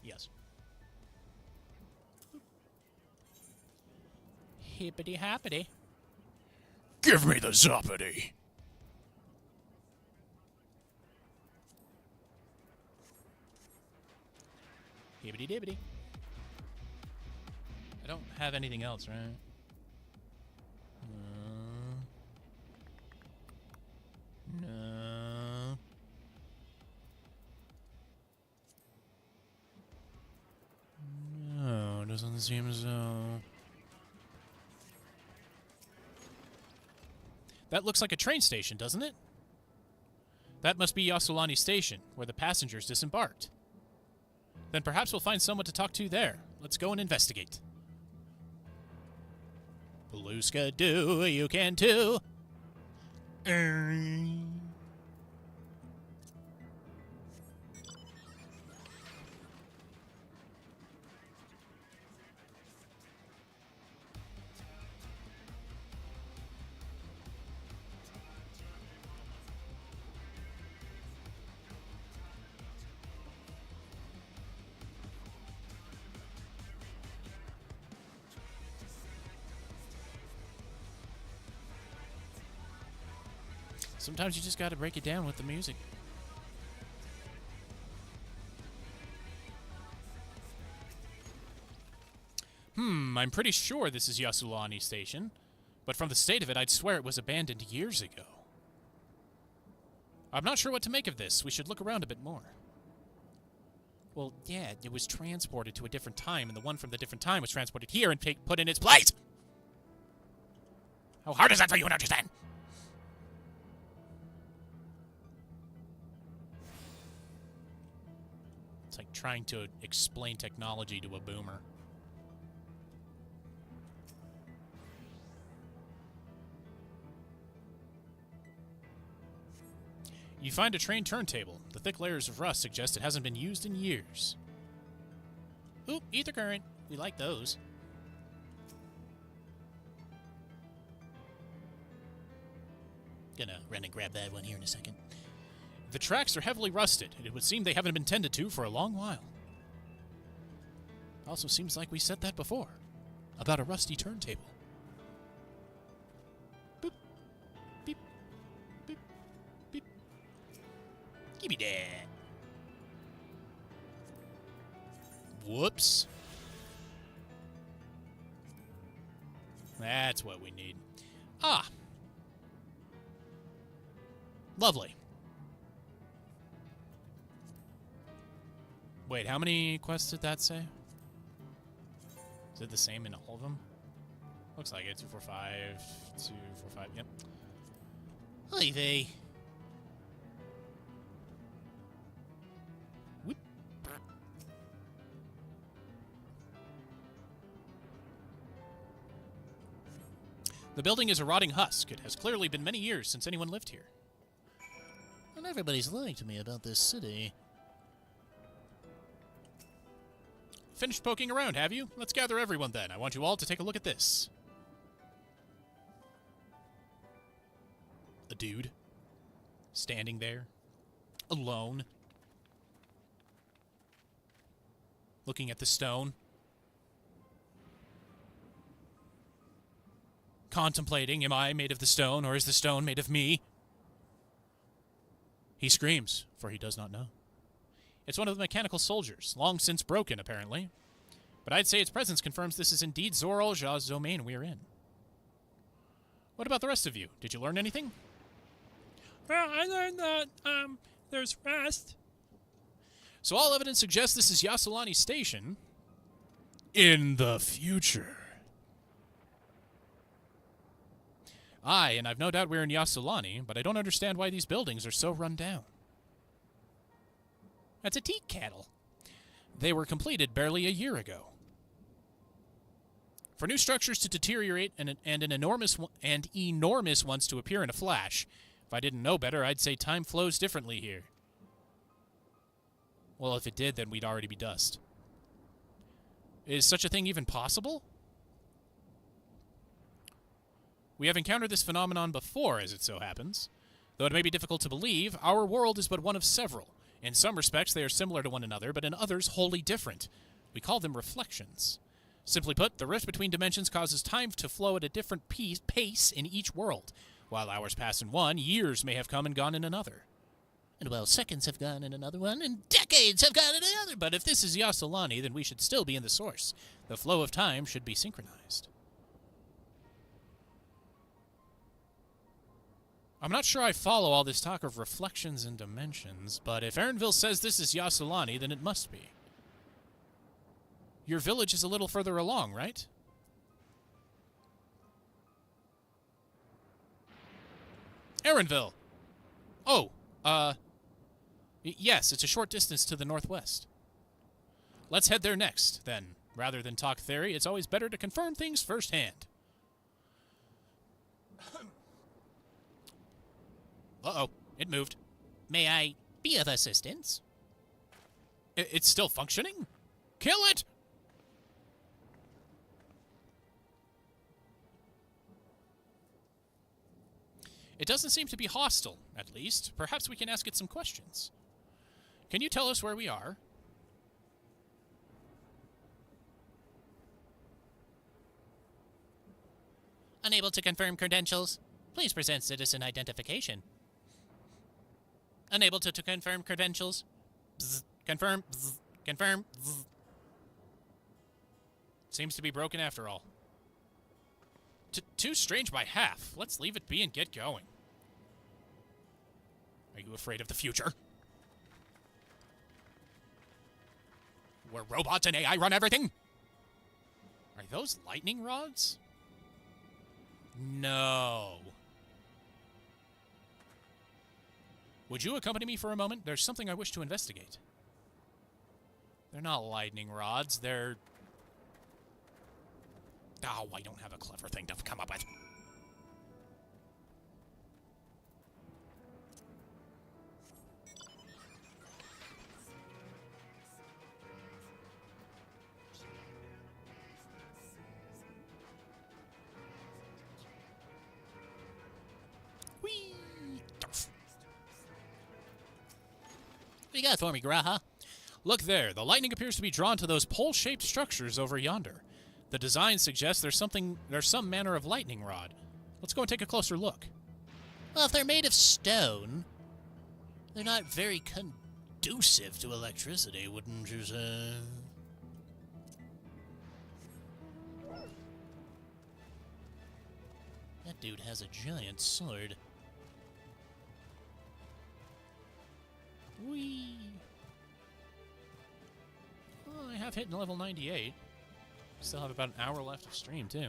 Yes. Hippity-happity. Give me the zoppity. Hibbity-dibbity. I don't have anything else, right? No. No, doesn't seem as though... That looks like a train station, doesn't it? That must be Yassolani Station, where the passengers disembarked. Then perhaps we'll find someone to talk to there. Let's go and investigate. Beluska do, you can too. Sometimes you just gotta break it down with the music. I'm pretty sure this is Yassolani Station, but from the state of it, I'd swear it was abandoned years ago. I'm not sure what to make of this. We should look around a bit more. Well, yeah, it was transported to a different time, and the one from the different time was transported here and put in its place! How hard is that for you to understand? It's like trying to explain technology to a boomer. You find a train turntable. The thick layers of rust suggest it hasn't been used in years. Oop, ether current. We like those. Gonna run and grab that one here in a second. The tracks are heavily rusted, and it would seem they haven't been tended to for a long while. Also seems like we said that before. About a rusty turntable. Boop. Beep. Beep. Beep. Give me that. Whoops. That's what we need. Ah. Lovely. Wait, how many quests did that say? Is it the same in all of them? Looks like it. 2, 4, 5. 2, 4, 5. Yep. Hi, Vay. Whoop. The building is a rotting husk. It has clearly been many years since anyone lived here. And everybody's lying to me about this city. Finished poking around, have you? Let's gather everyone then. I want you all to take a look at this. A dude. Standing there. Alone. Looking at the stone. Contemplating, am I made of the stone, or is the stone made of me? He screams, for he does not know. It's one of the mechanical soldiers, long since broken, apparently. But I'd say its presence confirms this is indeed Zoral Jaw's domain we are in. What about the rest of you? Did you learn anything? Well, I learned that, there's rest. So all evidence suggests this is Yasolani Station in the future. Aye, and I've no doubt we're in Yasolani, but I don't understand why these buildings are so run down. That's a teak kettle. They were completed barely a year ago. For new structures to deteriorate and enormous ones to appear in a flash, if I didn't know better, I'd say time flows differently here. Well, if it did, then we'd already be dust. Is such a thing even possible? We have encountered this phenomenon before, as it so happens. Though it may be difficult to believe, our world is but one of several. In some respects, they are similar to one another, but in others, wholly different. We call them reflections. Simply put, the rift between dimensions causes time to flow at a different pace in each world. While hours pass in one, years may have come and gone in another. And while seconds have gone in another one, and decades have gone in another. But if this is Yasolani, then we should still be in the source. The flow of time should be synchronized. I'm not sure I follow all this talk of reflections and dimensions, but if Erenville says this is Yasolani, then it must be. Your village is a little further along, right? Erenville! Oh, yes, it's a short distance to the northwest. Let's head there next, then. Rather than talk theory, it's always better to confirm things firsthand. Uh-oh, it moved. May I be of assistance? It's still functioning? Kill it! It doesn't seem to be hostile, at least. Perhaps we can ask it some questions. Can you tell us where we are? Unable to confirm credentials. Please present citizen identification. Unable to confirm credentials. Bzz. Confirm. Bzz. Confirm. Bzz. Seems to be broken after all. Too strange by half. Let's leave it be and get going. Are you afraid of the future? Where robots and AI run everything? Are those lightning rods? No. Would you accompany me for a moment? There's something I wish to investigate. They're not lightning rods, they're... Oh, I don't have a clever thing to come up with. What you got for me, Graha? Look there. The lightning appears to be drawn to those pole-shaped structures over yonder. The design suggests there's some manner of lightning rod. Let's go and take a closer look. Well, if they're made of stone, they're not very conducive to electricity, wouldn't you say? That dude has a giant sword. Whee! Well, I have hit level 98. Still have about an hour left of stream, too.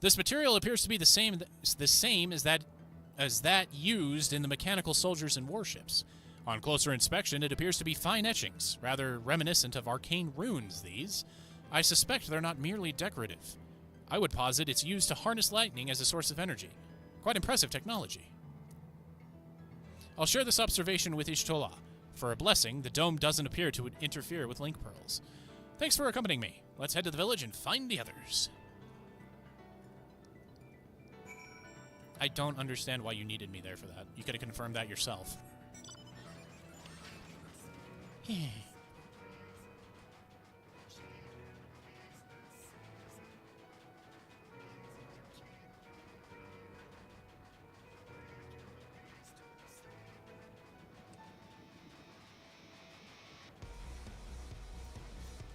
This material appears to be the same as that used in the mechanical soldiers and warships. On closer inspection, it appears to be fine etchings, rather reminiscent of arcane runes, these. I suspect they're not merely decorative. I would posit it's used to harness lightning as a source of energy. Quite impressive technology. I'll share this observation with Ishtola. For a blessing, the dome doesn't appear to interfere with link pearls. Thanks for accompanying me. Let's head to the village and find the others. I don't understand why you needed me there for that. You could have confirmed that yourself.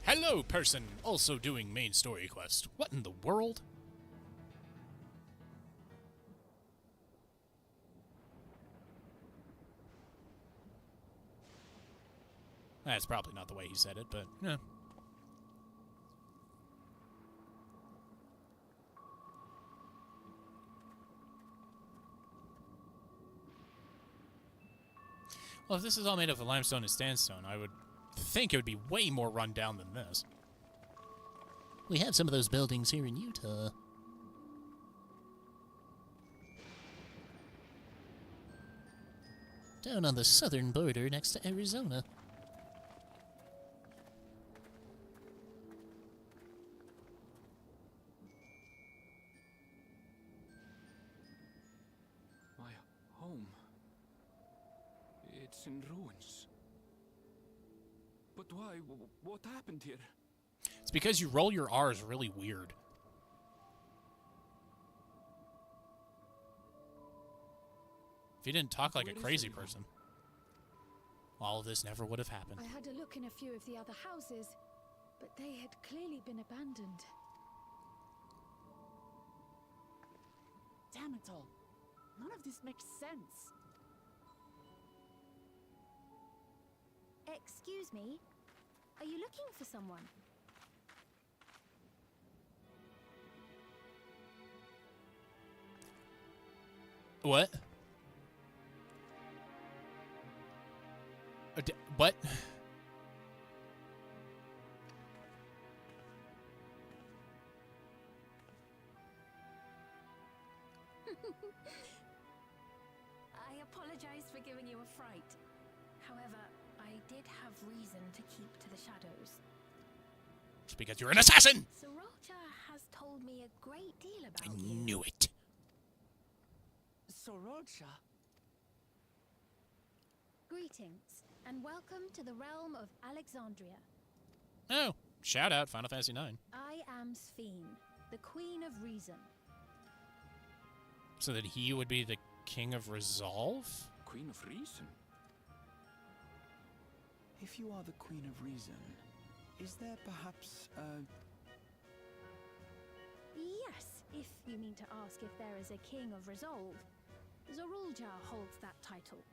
Hello, person! Also doing main story quest. What in the world? That's probably not the way he said it, but, yeah. Well, if this is all made of limestone and sandstone, I would think it would be way more run down than this. We have some of those buildings here in Utah. Down on the southern border next to Arizona. My home. It's in ruins. But why? What happened here? It's because you roll your R's really weird. If you didn't talk like a crazy person, all of this never would have happened. I had a look in a few of the other houses, but they had clearly been abandoned. Damn it all. None of this makes sense. Excuse me? Are you looking for someone? What? What? I apologize for giving you a fright. However, I did have reason to keep to the shadows. It's because you're an assassin! Sriracha has told me a great deal about I you. knew it. Sriracha? Greetings, and welcome to the realm of Alexandria. Oh, shout out Final Fantasy IX. I am Sphene, the Queen of Reason. So that he would be the King of Resolve? Queen of Reason? If you are the Queen of Reason, is there perhaps Yes, if you mean to ask if there is a King of Resolve. Zorulja holds that title,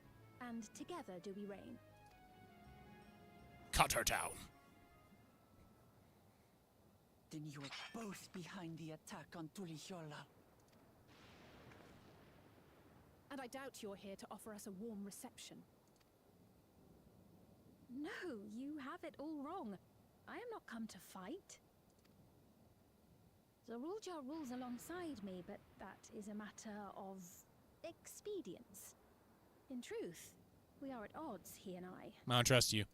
and together do we reign. Cut her down. Then you are both behind the attack on Tulihiola. And I doubt you're here to offer us a warm reception. No, you have it all wrong. I am not come to fight. Zorulja rules alongside me, but that is a matter of expedience. In truth, we are at odds, he and I. I don't trust you.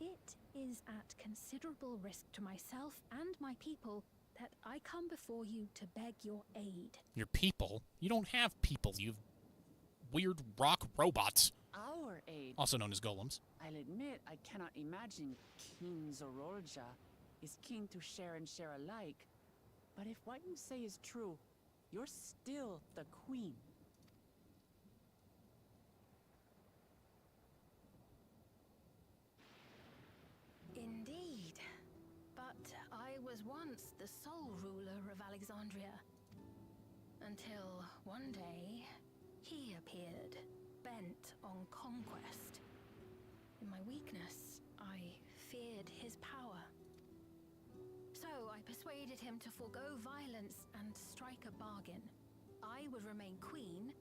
It is at considerable risk to myself and my people that I come before you to beg your aid. Your people? You don't have people, you've weird rock robots, Our aid. also known as golems. I'll admit I cannot imagine King Zorolja is keen to share and share alike. But if what you say is true, you're still the queen. Indeed. But I was once the sole ruler of Alexandria. Until one day, he appeared, bent on conquest. In my weakness, I feared his power. So I persuaded him to forego violence and strike a bargain. I would remain queen,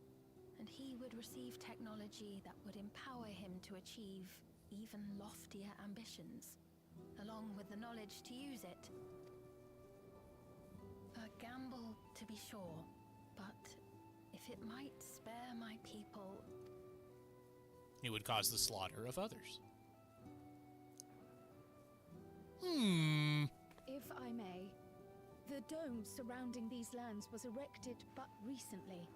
and he would receive technology that would empower him to achieve even loftier ambitions, along with the knowledge to use it. A gamble, to be sure, but if it might spare my people... It would cause the slaughter of others. If I may, the dome surrounding these lands was erected but recently.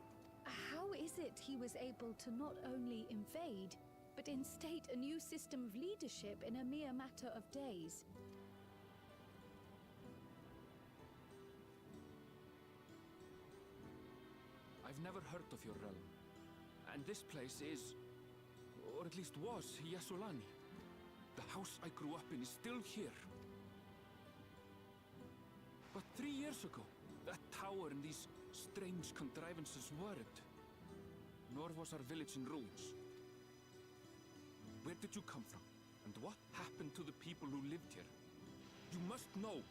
How is it he was able to not only invade, but instate a new system of leadership in a mere matter of days? I've never heard of your realm. And this place is, or at least was, Yasolani. The house I grew up in is still here. But 3 years ago, that tower and these strange contrivances weren't. Nor was our village in ruins. Where did you come from? And what happened to the people who lived here? You must know.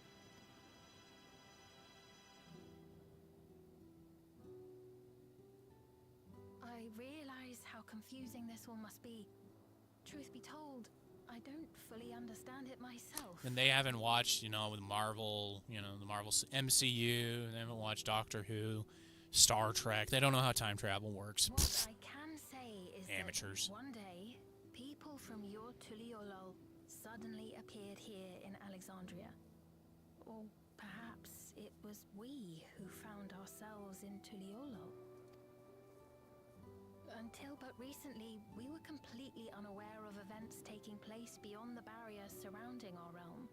I realize how confusing this all must be. Truth be told, I don't fully understand it myself. And they haven't watched, the Marvel, the Marvel MCU. They haven't watched Doctor Who, Star Trek. They don't know how time travel works. What I can say is Amateurs. that one day, people from your Tuliolol suddenly appeared here in Alexandria. Or perhaps it was we who found ourselves in Tuliolol. Until but recently, we were completely unaware of events taking place beyond the barrier surrounding our realm.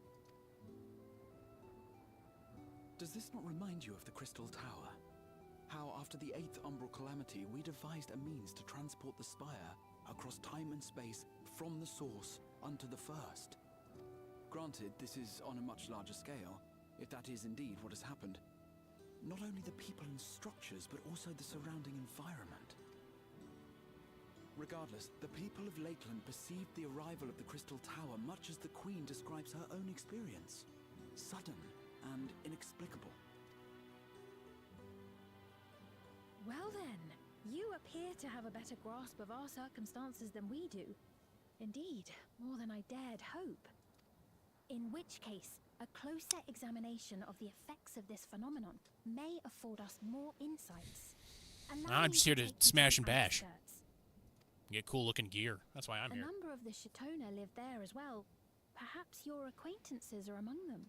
Does this not remind you of the Crystal Tower? How, after the 8th Umbral Calamity, we devised a means to transport the Spire across time and space from the source unto the first. Granted, this is on a much larger scale, if that is indeed what has happened. Not only the people and structures, but also the surrounding environment. Regardless, the people of Lakeland perceived the arrival of the Crystal Tower much as the Queen describes her own experience. Sudden and inexplicable. Well then, you appear to have a better grasp of our circumstances than we do. Indeed, more than I dared hope. In which case, a closer examination of the effects of this phenomenon may afford us more insights. I'm just here to smash and bash. Get cool looking gear. That's why I'm here. A number of the Shatona live there as well. Perhaps your acquaintances are among them.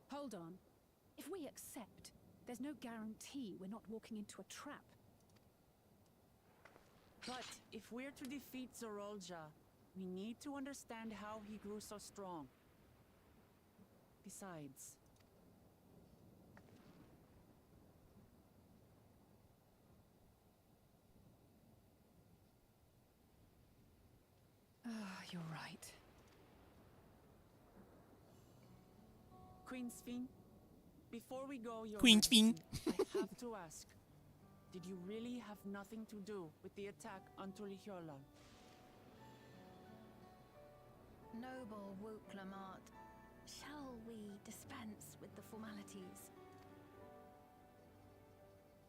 Hold on. If we accept, there's no guarantee we're not walking into a trap. But if we're to defeat Zorolja, we need to understand how he grew so strong. Besides... You're right. Queen Sphene, before we go, Your Queen Sphene. Majesty, I have to ask, did you really have nothing to do with the attack on Tuliolol? Noble Wook Lamart, shall we dispense with the formalities?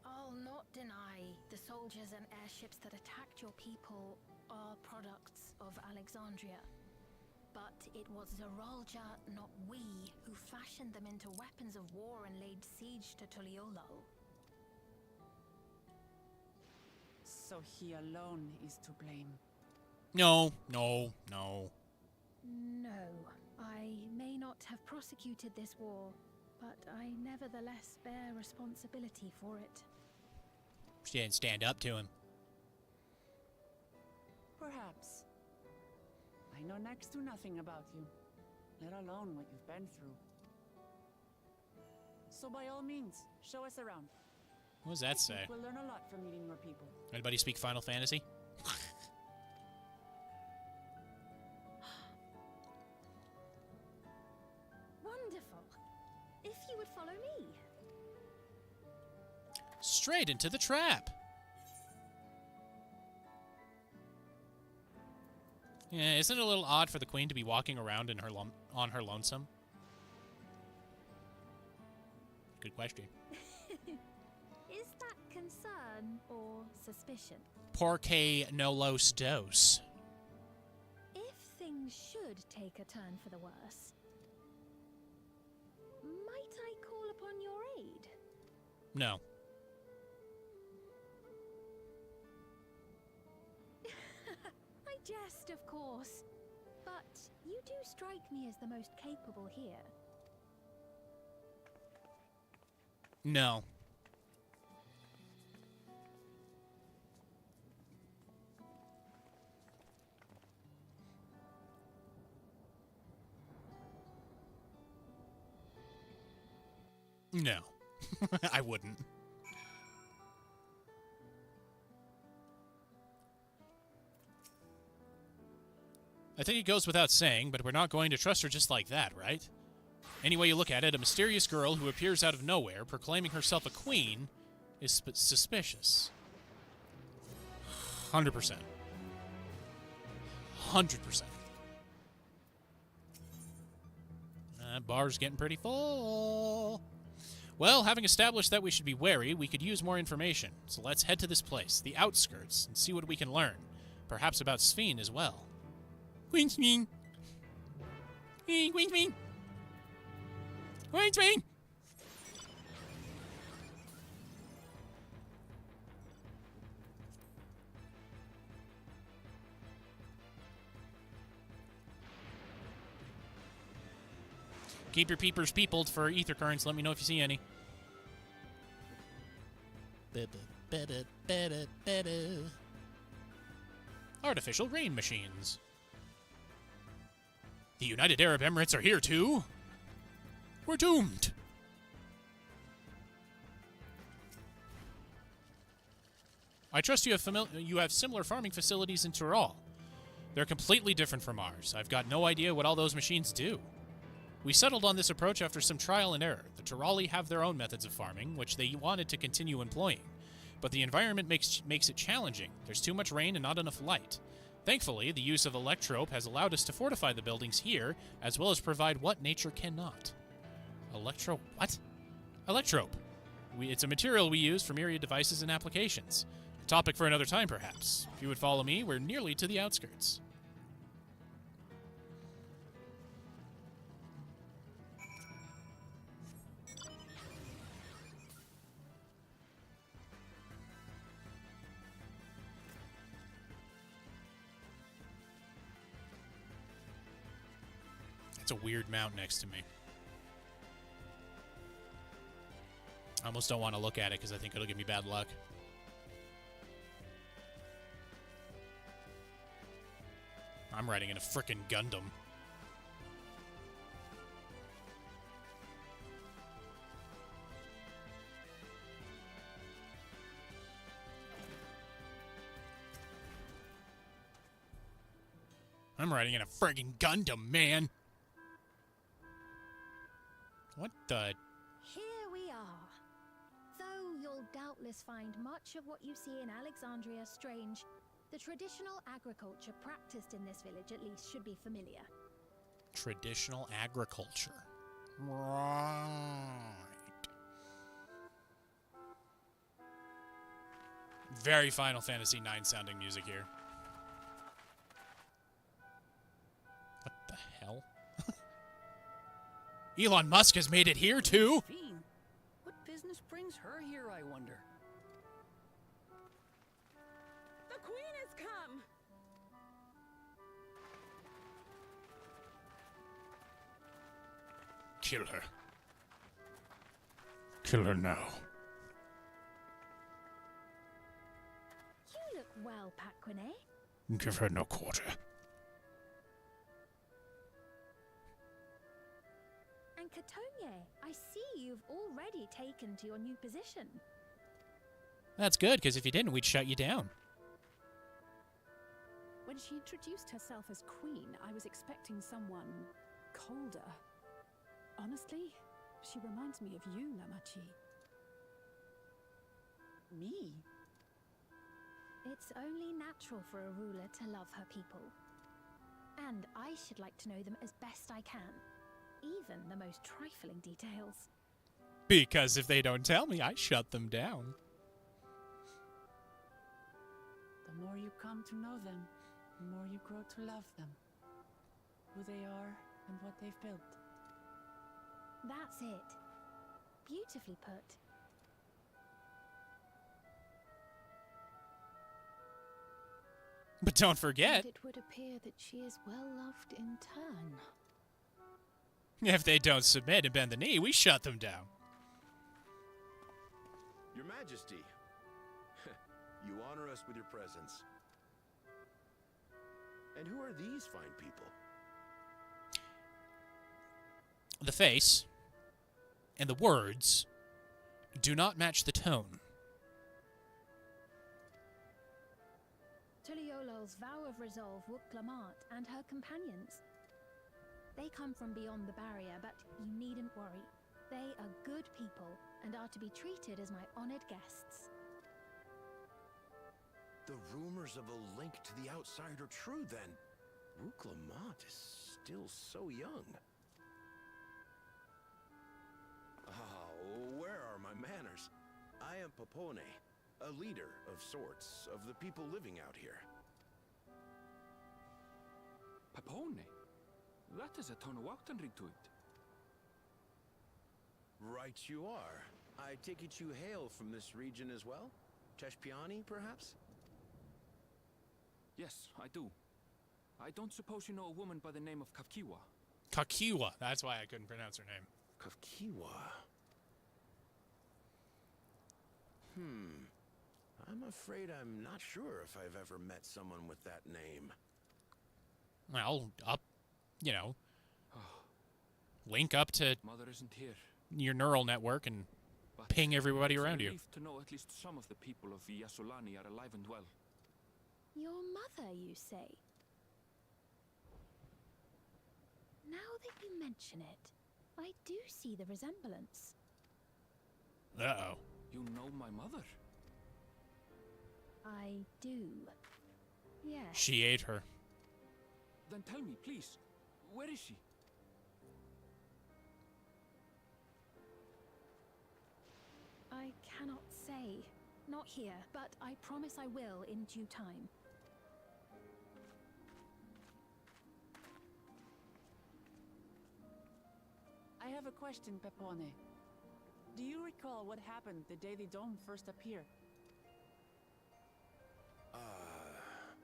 I'll not deny the soldiers and airships that attacked your people are products of Alexandria. But it was Zorolja, not we, who fashioned them into weapons of war and laid siege to Tuliolol. So he alone is to blame. No, no, no. No, I may not have prosecuted this war, but I nevertheless bear responsibility for it. She didn't stand up to him. Perhaps. I know next to nothing about you, let alone what you've been through. So by all means, show us around. What does that say? We'll learn a lot from meeting more people. Anybody speak Final Fantasy? Wonderful. If you would follow me. Straight into the trap. Yeah, isn't it a little odd for the queen to be walking around in her on her lonesome? Good question. Is that concern or suspicion? Porque no los dos. If things should take a turn for the worse, might I call upon your aid? No. I jest, of course. But you do strike me as the most capable here. No. No. I wouldn't. I think it goes without saying, but we're not going to trust her just like that, right? Any way you look at it, a mysterious girl who appears out of nowhere, proclaiming herself a queen, is suspicious. 100%. 100%. That bar's getting pretty full. Well, having established that we should be wary, we could use more information. So let's head to this place, the outskirts, and see what we can learn. Perhaps about Sphene as well. Queen Sphene! Queen Sphene! Queen Sphene! Keep your peepers peopled for ether currents. Let me know if you see any. Artificial rain machines. The United Arab Emirates are here too? We're doomed. I trust you have similar farming facilities in Tyrol. They're completely different from ours. I've got no idea what all those machines do. We settled on this approach after some trial and error. The Tyroli have their own methods of farming, which they wanted to continue employing. But the environment makes it challenging. There's too much rain and not enough light. Thankfully, the use of electrope has allowed us to fortify the buildings here, as well as provide what nature cannot. What? Electrope. It's a material we use for myriad devices and applications. A topic for another time, perhaps. If you would follow me, we're nearly to the outskirts. It's a weird mount next to me. I almost don't want to look at it because I think it'll give me bad luck. I'm riding in a frickin' Gundam. I'm riding in a friggin' Gundam, man! What the... Here we are. Though you'll doubtless find much of what you see in Alexandria strange, the traditional agriculture practiced in this village at least should be familiar. Traditional agriculture. Right. Very Final Fantasy IX sounding music here. What the hell? Elon Musk has made it here too? What business brings her here, I wonder? The queen has come! Kill her. Kill her now. Well, Paquine, Give her no quarter. and Catogne, I see you've already taken to your new position. That's good, because if you didn't, we'd shut you down. When she introduced herself as queen, I was expecting someone colder. Honestly, she reminds me of you, Namachi. Me? It's only natural for a ruler to love her people. And I should like to know them as best I can, even the most trifling details. Because if they don't tell me, I shut them down. The more you come to know them, the more you grow to love them. Who they are and what they've built. That's it. Beautifully put. But don't forget, And it would appear that she is well loved in turn. if they don't submit and bend the knee, we shut them down. Your Majesty, you honor us with your presence. And who are these fine people? The face and the words do not match the tone. Tuliola's vow of resolve Wuk-Lamat and her companions. They come from beyond the barrier, but you needn't worry. They are good people and are to be treated as my honored guests. The rumors of a link to the outside are true, then. Wuk-Lamat is still so young. Oh, where are my manners? I am Papone, a leader of sorts of the people living out here. Papone? That is a Tonawaktan ring to it. Right you are. I take it you hail from this region as well? Teshpiani, perhaps? Yes, I do. I don't suppose you know a woman by the name of Kafkiwa. Kakiwa. That's why I couldn't pronounce her name. Kafkiwa. I'm afraid I'm not sure if I've ever met someone with that name. Well, link up to Mother isn't here. your neural network and But ping everybody it's a around you. relief to know at least some of the people of Yasolani are alive and well. Your mother, you say? Now that you mention it, I do see the resemblance. Uh-oh. You know my mother? I do. Yes. She ate her. Then tell me, please, where is she? I cannot say. Not here, but I promise I will in due time. I have a question, Pepone. Do you recall what happened the day the dome first appeared?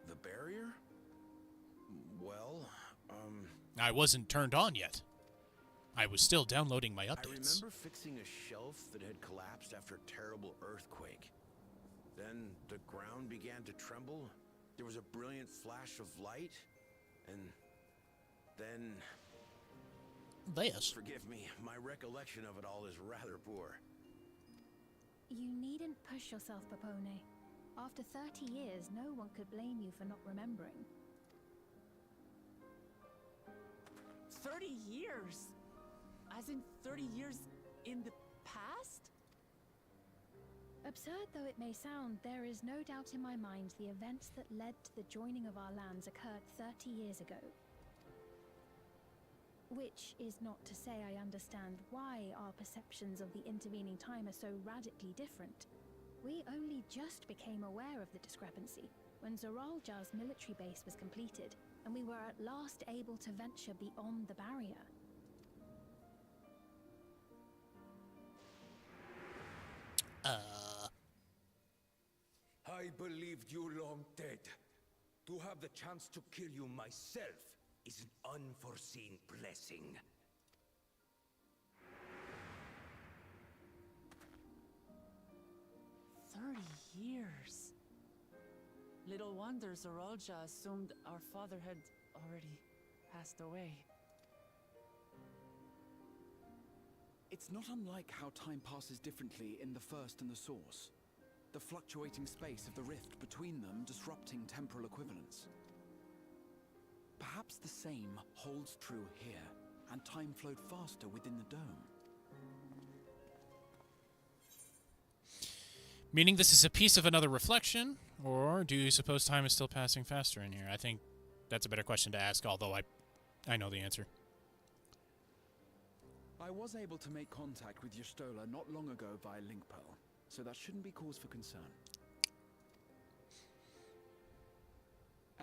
The barrier? Well, I wasn't turned on yet. I was still downloading my updates. I remember fixing a shelf that had collapsed after a terrible earthquake. Then the ground began to tremble. There was a brilliant flash of light. And then... This? Forgive me, my recollection of it all is rather poor. You needn't push yourself, Pepone. After 30 years, no one could blame you for not remembering. 30 years? As in 30 years in the past? Absurd though it may sound, there is no doubt in my mind the events that led to the joining of our lands occurred 30 years ago. Which is not to say I understand why our perceptions of the intervening time are so radically different. We only just became aware of the discrepancy when Zoralja's military base was completed, and we were at last able to venture beyond the barrier. I believed you long dead. To have the chance to kill you myself is an unforeseen blessing. 30 years. Little wonder Zorolja assumed our father had already passed away. It's not unlike how time passes differently in the First and the Source. The fluctuating space of the rift between them disrupting temporal equivalence. Perhaps the same holds true here, and time flowed faster within the dome. Meaning this is a piece of another reflection, or do you suppose time is still passing faster in here? I think that's a better question to ask, although I know the answer. I was able to make contact with Y'shtola not long ago via link pearl, so that shouldn't be cause for concern.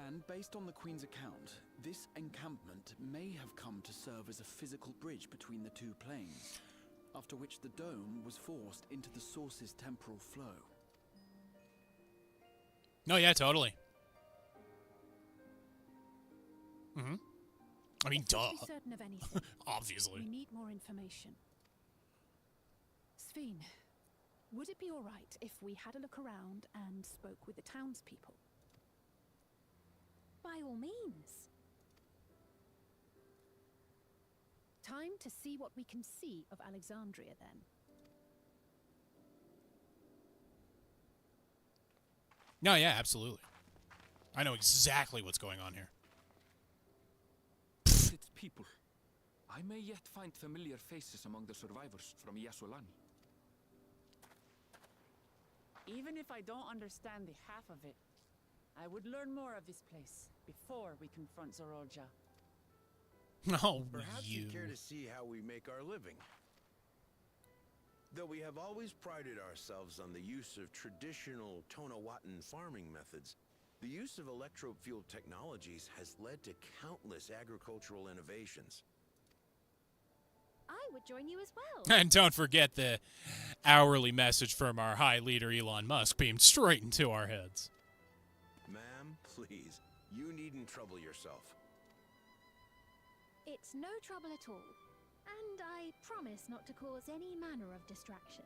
And based on the Queen's account, this encampment may have come to serve as a physical bridge between the two planes, after which the dome was forced into the Source's temporal flow. No, yeah, totally. Mm-hmm. I mean, duh. Be certain of anything. Obviously. We need more information. Sveen, would it be all right if we had a look around and spoke with the townspeople? By all means. Time to see what we can see of Alexandria, then. No, yeah, absolutely. I know exactly what's going on here. Its people. I may yet find familiar faces among the survivors from Yasolani. Even if I don't understand the half of it, I would learn more of this place before we confront Zorolja. No, Perhaps you care to see how we make our living. Though we have always prided ourselves on the use of traditional Tonawatan farming methods, the use of electro-fueled technologies has led to countless agricultural innovations. I would join you as well. And don't forget the hourly message from our high leader Elon Musk beamed straight into our heads. Ma'am, please, you needn't trouble yourself. It's no trouble at all. And I promise not to cause any manner of distraction.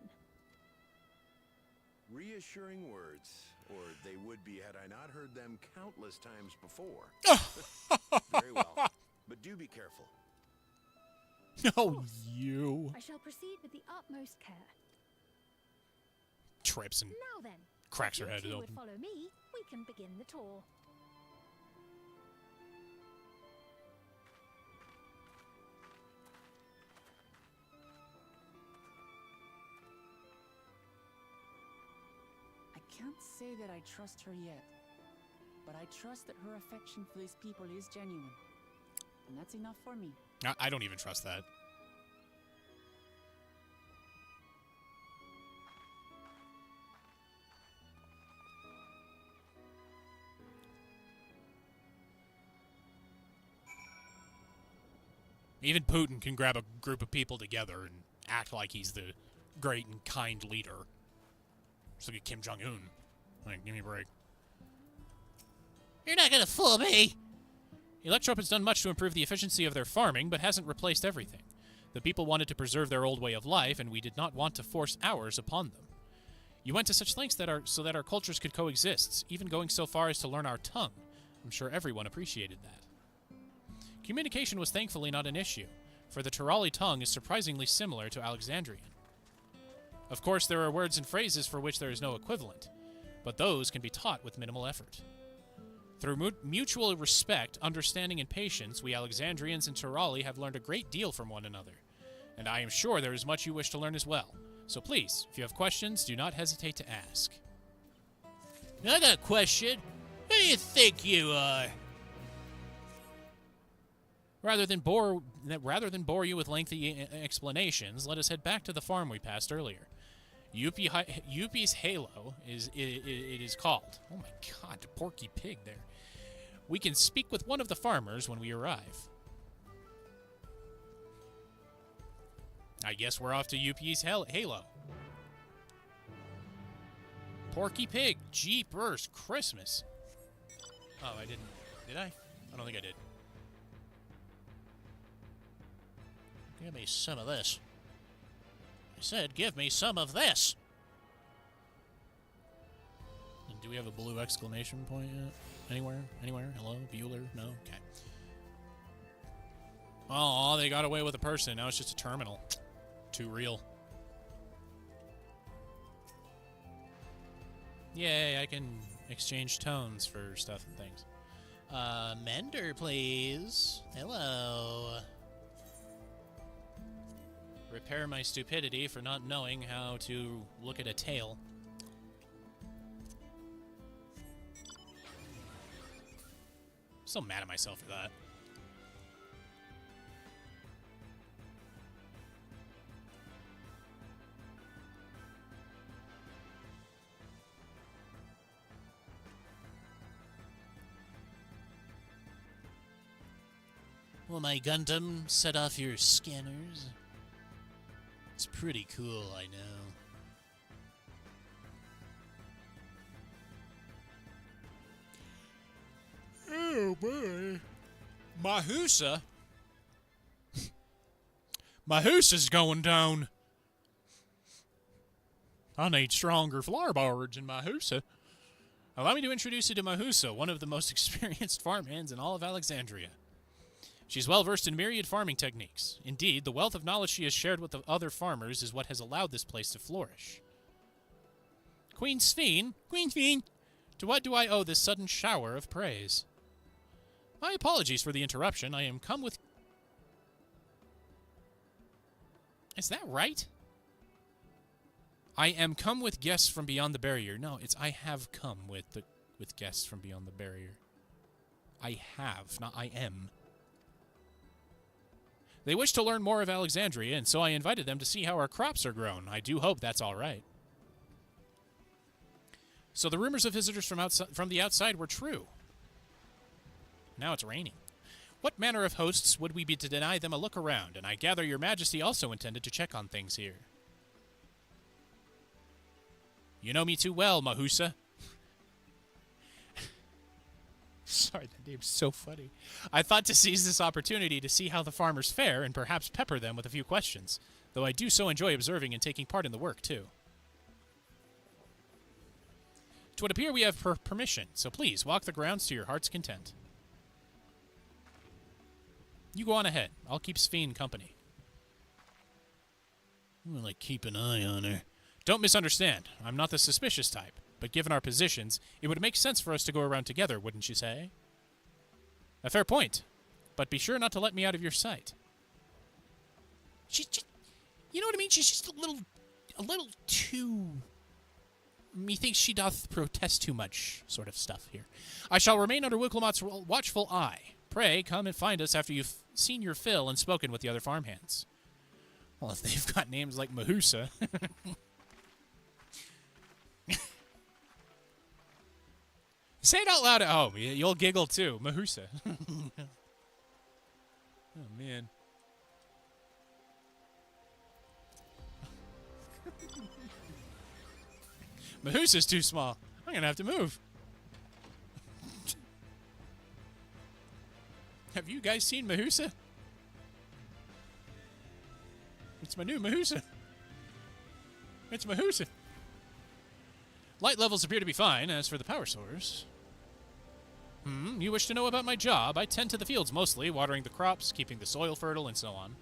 Reassuring words, or they would be had I not heard them countless times before. Very well, but do be careful. No, you. I shall proceed with the utmost care. Trips and Now then, cracks if her head you two open. would follow me, we can begin the tour. I can't say that I trust her yet, but I trust that her affection for these people is genuine. And that's enough for me. I don't even trust that. Even Putin can grab a group of people together and act like he's the great and kind leader. Just look at Kim Jong-un. Like, give me a break. You're not gonna fool me! Electrop has done much to improve the efficiency of their farming, but hasn't replaced everything. The people wanted to preserve their old way of life, and we did not want to force ours upon them. You went to such lengths so that our cultures could coexist, even going so far as to learn our tongue. I'm sure everyone appreciated that. Communication was thankfully not an issue, for the Turali tongue is surprisingly similar to Alexandrian. Of course, there are words and phrases for which there is no equivalent, but those can be taught with minimal effort. Through mutual respect, understanding, and patience, we Alexandrians and Turali have learned a great deal from one another, and I am sure there is much you wish to learn as well. So please, if you have questions, do not hesitate to ask. I got a question. Who do you think you are? Rather than bore you with lengthy explanations, let us head back to the farm we passed earlier. Yuppie's Halo it is called. Oh my god, Porky Pig there. We can speak with one of the farmers when we arrive. I guess we're off to Yuppie's Halo. Porky Pig, Jeepers, Christmas. Oh, I didn't. Did I? I don't think I did. Give me some of this. I said, give me some of this. And do we have a blue exclamation point yet? Anywhere? Anywhere? Hello? Bueller? No? Okay. Oh, they got away with a person. Now it's just a terminal. Too real. Yay, I can exchange tones for stuff and things. Mender, please. Hello. Repair my stupidity for not knowing how to look at a tail. So mad at myself for that. Will my Gundam set off your scanners? It's pretty cool, I know. Oh boy. Mahusa? Mahusa's going down. I need stronger floorboards in Mahusa. Allow me to introduce you to Mahusa, one of the most experienced farmhands in all of Alexandria. She's well versed in myriad farming techniques. Indeed, the wealth of knowledge she has shared with the other farmers is what has allowed this place to flourish. Queen Sphene? Queen Sphene! To what do I owe this sudden shower of praise? My apologies for the interruption. I am come with... Is that right? I am come with guests from beyond the barrier. No, it's I have come with guests from beyond the barrier. I have, not I am. They wish to learn more of Alexandria, and so I invited them to see how our crops are grown. I do hope that's all right. So the rumors of visitors from the outside were true. Now it's raining. What manner of hosts would we be to deny them a look around? And I gather your majesty also intended to check on things here. You know me too well, Mahusa. Sorry, that name's so funny. I thought to seize this opportunity to see how the farmers fare and perhaps pepper them with a few questions, though I do so enjoy observing and taking part in the work, too. It would appear we have permission, so please walk the grounds to your heart's content. You go on ahead. I'll keep Sphene company. Well, I keep an eye on her. Don't misunderstand. I'm not the suspicious type, but given our positions, it would make sense for us to go around together, wouldn't you say? A fair point, but be sure not to let me out of your sight. She's just, you know what I mean? She's just a little too... Methinks she doth protest too much, sort of stuff here. I shall remain under Wicklemot's watchful eye. Pray, come and find us after you've seen your fill and spoken with the other farmhands. Well, if they've got names like Mahusa... Say it out loud at home. You'll giggle too. Mahusa. Oh, man. Mahusa's too small. I'm going to have to move. Have you guys seen Mahusa? It's my new Mahusa. It's Mahusa. Light levels appear to be fine. As for the power source... You wish to know about my job? I tend to the fields mostly, watering the crops, keeping the soil fertile, and so on.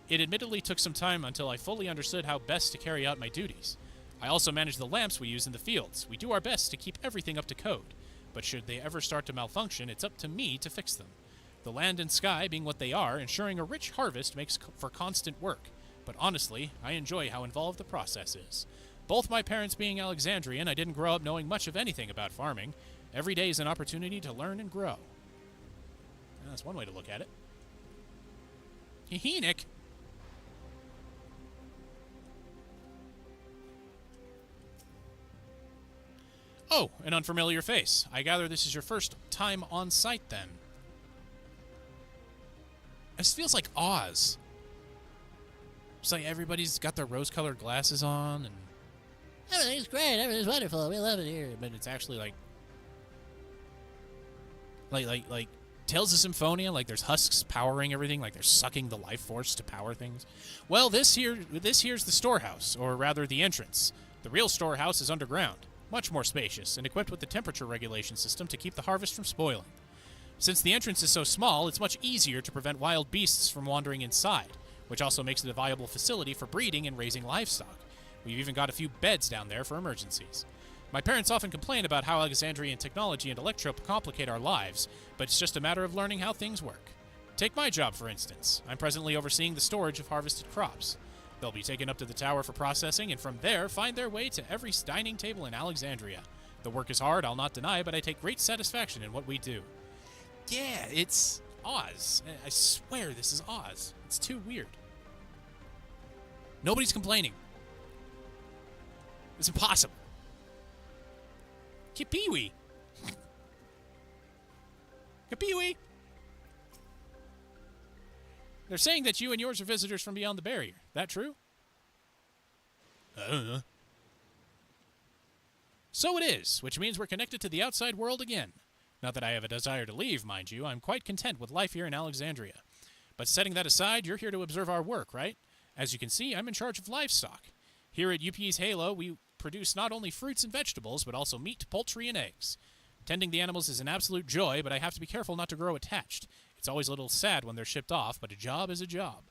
It admittedly took some time until I fully understood how best to carry out my duties. I also manage the lamps we use in the fields. We do our best to keep everything up to code, but should they ever start to malfunction, it's up to me to fix them. The land and sky being what they are, ensuring a rich harvest makes for constant work, but honestly, I enjoy how involved the process is. Both my parents being Alexandrian, I didn't grow up knowing much of anything about farming. Every day is an opportunity to learn and grow. That's one way to look at it. Hee Nick. Oh, an unfamiliar face. I gather this is your first time on site, then. This feels like Oz. It's like everybody's got their rose-colored glasses on, and... Everything's great, everything's wonderful, we love it here. But it's actually like Tales of Symphonia, like there's husks powering everything, like they're sucking the life force to power things. Well, this here's the storehouse, or rather the entrance. The real storehouse is underground. much more spacious, and equipped with the temperature regulation system to keep the harvest from spoiling. Since the entrance is so small, it's much easier to prevent wild beasts from wandering inside, which also makes it a viable facility for breeding and raising livestock. We've even got a few beds down there for emergencies. My parents often complain about how Alexandrian technology and Electrope complicate our lives, but it's just a matter of learning how things work. Take my job, for instance. I'm presently overseeing the storage of harvested crops. They'll be taken up to the tower for processing, and from there find their way to every dining table in Alexandria. The work is hard, I'll not deny, but I take great satisfaction in what we do. Yeah, it's Oz. I swear this is Oz. It's too weird. Nobody's complaining. It's impossible. Kipiwi. Kipiwi. They're saying that you and yours are visitors from beyond the barrier. That true? I don't know. So it is, which means we're connected to the outside world again. Not that I have a desire to leave, mind you. I'm quite content with life here in Alexandria. But setting that aside, you're here to observe our work, right? As you can see, I'm in charge of livestock. Here at UP's Halo, we produce not only fruits and vegetables, but also meat, poultry, and eggs. Tending the animals is an absolute joy, but I have to be careful not to grow attached. It's always a little sad when they're shipped off, but a job is a job.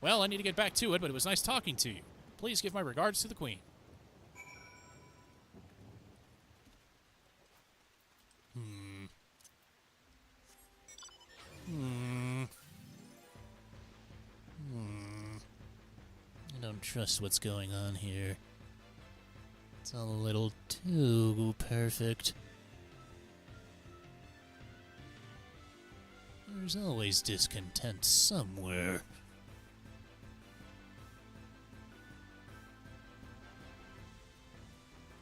Well, I need to get back to it, but it was nice talking to you. Please give my regards to the Queen. I don't trust what's going on here. It's all a little too perfect. There's always discontent somewhere.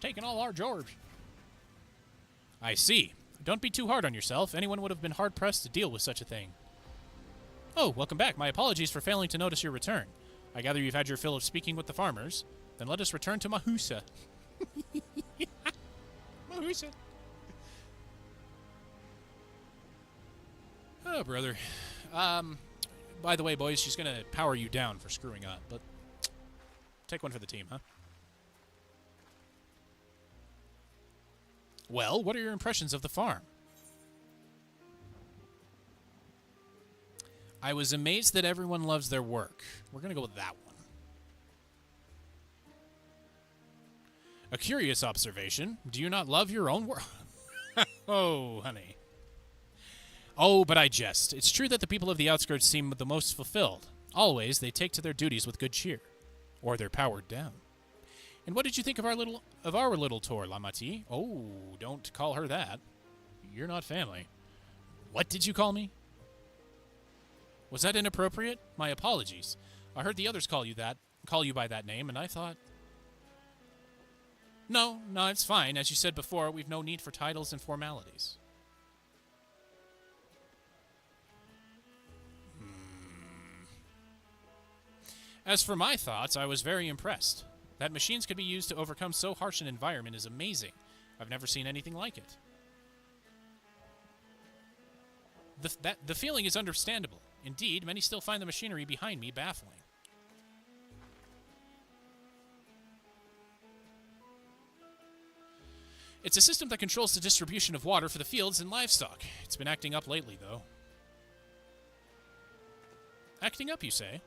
Taking all our George. I see. Don't be too hard on yourself. Anyone would have been hard-pressed to deal with such a thing. Oh, welcome back. My apologies for failing to notice your return. I gather you've had your fill of speaking with the farmers. Then let us return to Mahusa. Mahusa. Oh, brother. By the way, boys, she's going to power you down for screwing up, but take one for the team, huh? Well, what are your impressions of the farm? I was amazed that everyone loves their work. We're going to go with that one. A curious observation. Do you not love your own work? Oh, honey. Oh, but I jest. It's true that the people of the outskirts seem the most fulfilled. Always, they take to their duties with good cheer. Or they're powered down. And what did you think of our little tour, Lamati? Oh, don't call her that. You're not family. What did you call me? Was that inappropriate? My apologies. I heard the others call you by that name, and I thought... No, it's fine. As you said before, we've no need for titles and formalities. As for my thoughts, I was very impressed. That machines could be used to overcome so harsh an environment is amazing. I've never seen anything like it. The feeling is understandable. Indeed, many still find the machinery behind me baffling. It's a system that controls the distribution of water for the fields and livestock. It's been acting up lately, though. Acting up, you say?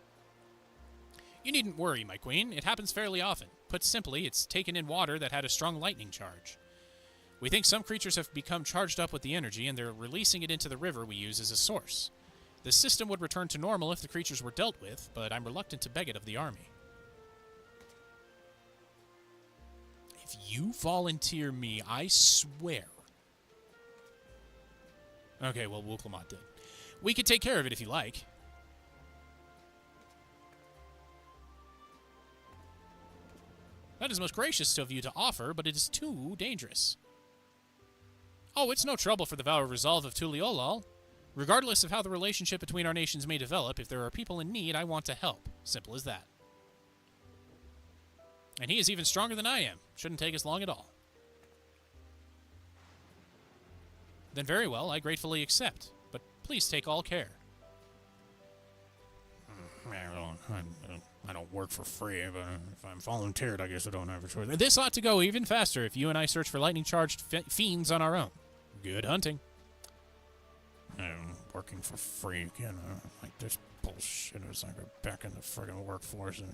You needn't worry, my queen. It happens fairly often. Put simply, it's taken in water that had a strong lightning charge. We think some creatures have become charged up with the energy, and they're releasing it into the river we use as a source. The system would return to normal if the creatures were dealt with, but I'm reluctant to beg it of the army. If you volunteer me, I swear. Okay, well, Wuklamot did. We could take care of it if you like. That is most gracious of you to offer, but it is too dangerous. Oh, it's no trouble for the Vow of Resolve of Tuliolal. Regardless of how the relationship between our nations may develop, if there are people in need, I want to help. Simple as that. And he is even stronger than I am. Shouldn't take us long at all. Then very well, I gratefully accept. But please take all care. I don't work for free, but if I'm volunteered, I guess I don't have a choice. This ought to go even faster if you and I search for lightning-charged fiends on our own. Good hunting. I'm working for free again. Like this bullshit. It's like we're back in the friggin' workforce in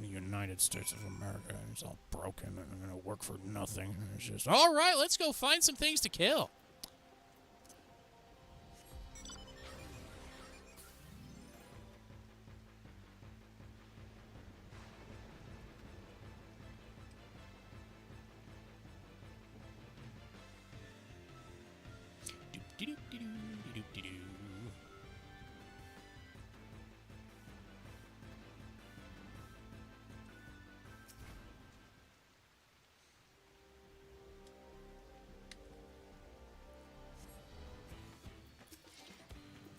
the United States of America. It's all broken, and I'm gonna work for nothing. It's just, all right, let's go find some things to kill.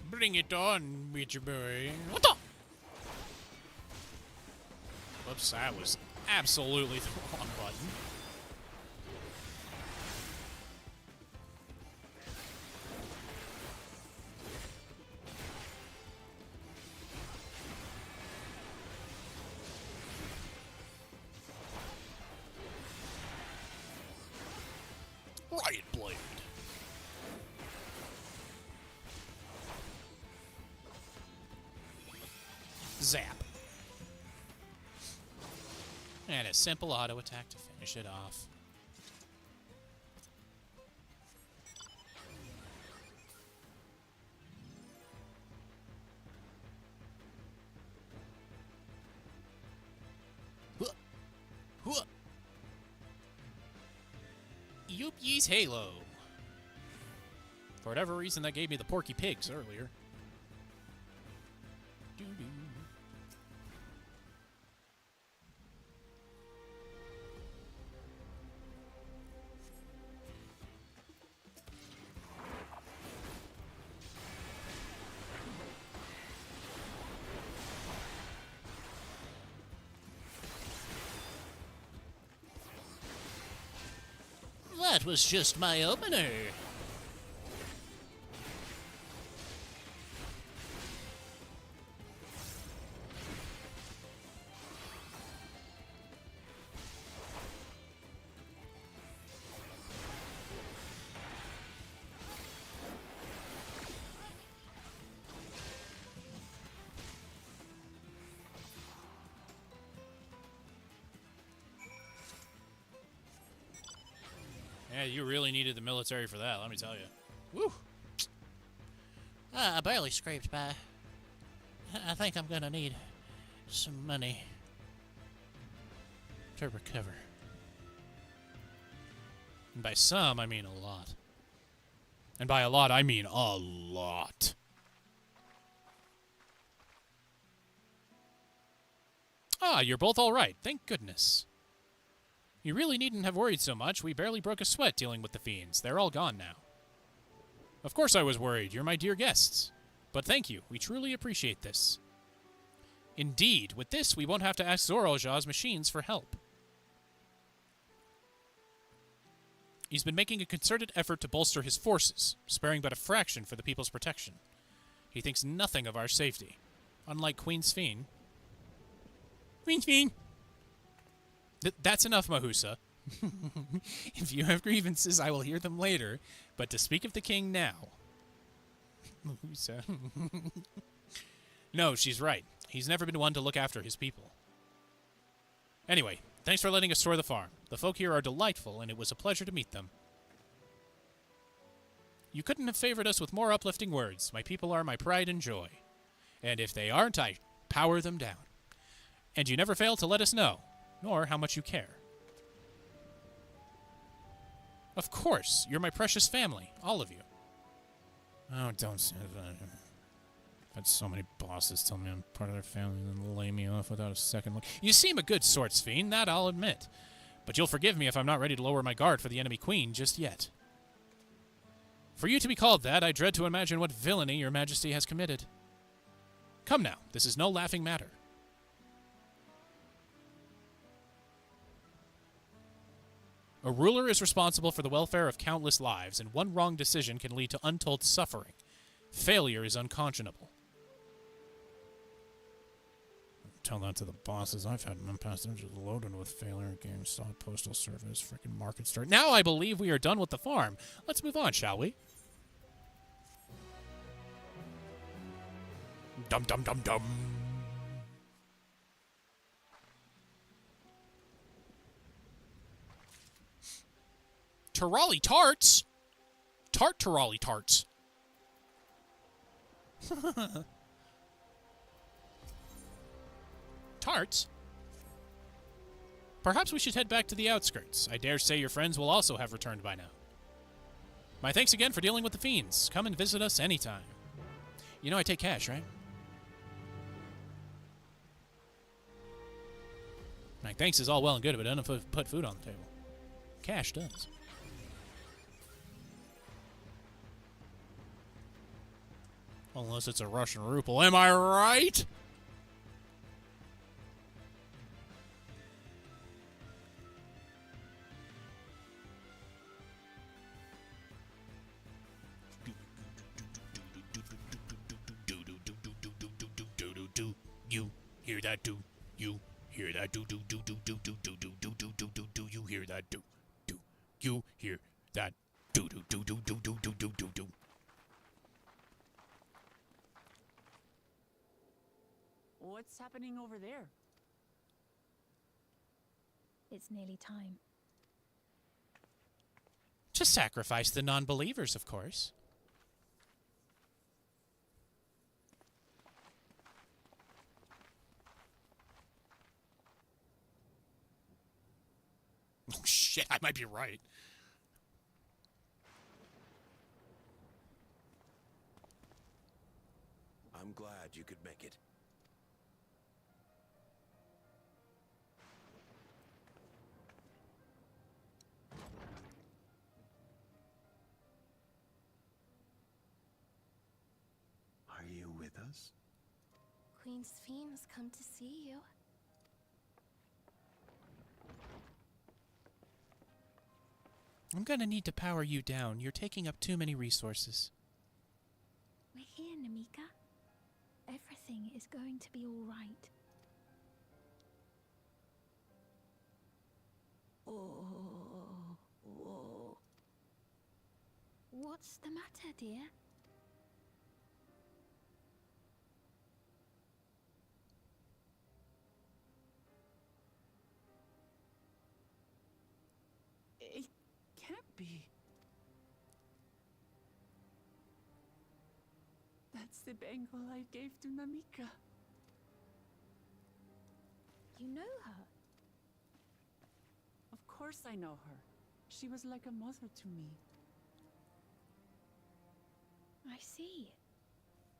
Bring it on, Witcher boy. What the? Whoops, that was absolutely the wrong button. Riot Blade. Zap. And a simple auto attack to finish it off. Yoop yee's Halo. For whatever reason, that gave me the Porky Pigs earlier. Doo-doo. That was just my opener. Yeah, you really needed the military for that, let me tell you. Woo! I barely scraped by. I think I'm gonna need some money to recover. And by some, I mean a lot. And by a lot, I mean a lot. Ah, you're both all right. Thank goodness. You really needn't have worried so much. We barely broke a sweat dealing with the fiends. They're all gone now. Of course I was worried. You're my dear guests. But thank you. We truly appreciate this. Indeed, with this, we won't have to ask Zorojaw's machines for help. He's been making a concerted effort to bolster his forces, sparing but a fraction for the people's protection. He thinks nothing of our safety. Unlike Queen Sphene. Queen Sphene! That's enough, Mahusa. If you have grievances, I will hear them later, but to speak of the king now. Mahusa. No, she's right. He's never been one to look after his people. Anyway, thanks for letting us tour the farm. The folk here are delightful, and it was a pleasure to meet them. You couldn't have favored us with more uplifting words. My people are my pride and joy. And if they aren't, I power them down. And you never fail to let us know, nor how much you care. Of course, you're my precious family, all of you. Oh, don't say that. I've had so many bosses tell me I'm part of their family and then lay me off without a second look. You seem a good sort, Sphene, that I'll admit. But you'll forgive me if I'm not ready to lower my guard for the enemy queen just yet. For you to be called that, I dread to imagine what villainy your majesty has committed. Come now, this is no laughing matter. A ruler is responsible for the welfare of countless lives, and one wrong decision can lead to untold suffering. Failure is unconscionable. tell that to the bosses. I've had them past. They're just loaded with failure games, stock postal service, freaking market start. Now I believe we are done with the farm. Let's move on, shall we? Dum dum dum dum. Terrali tarts? Tart Terrali tarts. Tarts? Perhaps we should head back to the outskirts. I dare say your friends will also have returned by now. My thanks again for dealing with the fiends. Come and visit us anytime. You know I take cash, right? My thanks is all well and good, but it doesn't put food on the table. Cash does. Unless it's a Russian ruble. Am I right? You hear that? Do you hear that? Do do do do do do do do do do do do do you hear that? Do you hear that? Do do do do do do do do do do. What's happening over there? It's nearly time. To sacrifice the non-believers, of course. Oh shit, I might be right. I'm glad you could make it. Are you with us? Queen Sphene has come to see you. I'm gonna need to power you down. You're taking up too many resources. We're here, Namika. Everything is going to be all right. Oh, whoa. What's the matter, dear? It can't be. That's the bangle I gave to Namika. You know her? Of course I know her. She was like a mother to me. I see.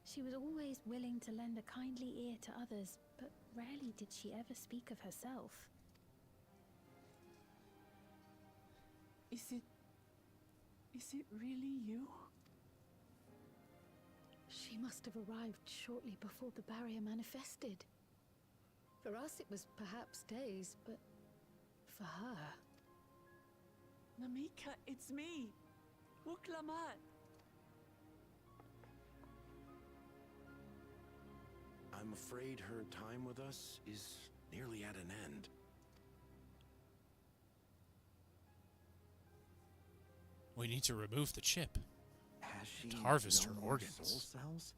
She was always willing to lend a kindly ear to others, but rarely did she ever speak of herself. Is it really you? She must have arrived shortly before the barrier manifested. For us, it was perhaps days, but for her... Namika, it's me! Wuklamat! I'm afraid her time with us is nearly at an end. We need to remove the chip. Has she To harvest no her more organs. soul cells?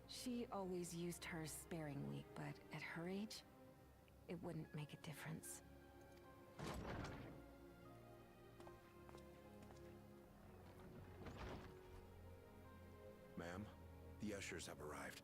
She always used hers sparingly, but at her age, it wouldn't make a difference. Ma'am, the ushers have arrived.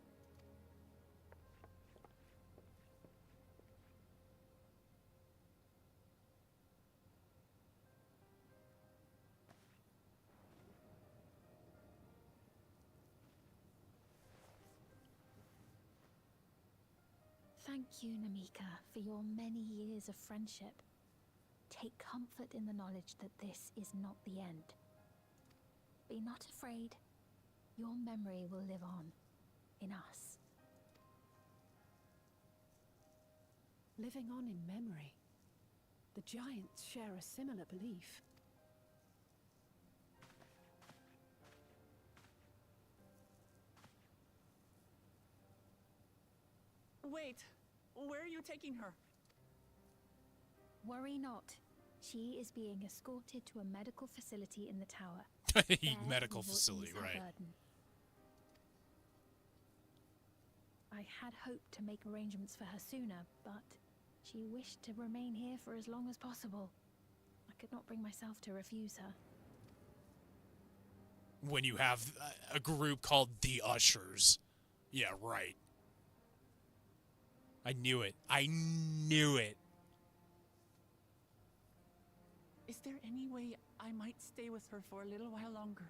Thank you, Namika, for your many years of friendship. Take comfort in the knowledge that this is not the end. Be not afraid. Your memory will live on in us. Living on in memory. The giants share a similar belief. Wait, where are you taking her? Worry not. She is being escorted to a medical facility in the tower. There Medical we will facility, ease her right. burden. I had hoped to make arrangements for her sooner, but she wished to remain here for as long as possible. I could not bring myself to refuse her. When you have a group called the Ushers. Yeah, right. I knew it. I knew it. Is there any way I might stay with her for a little while longer?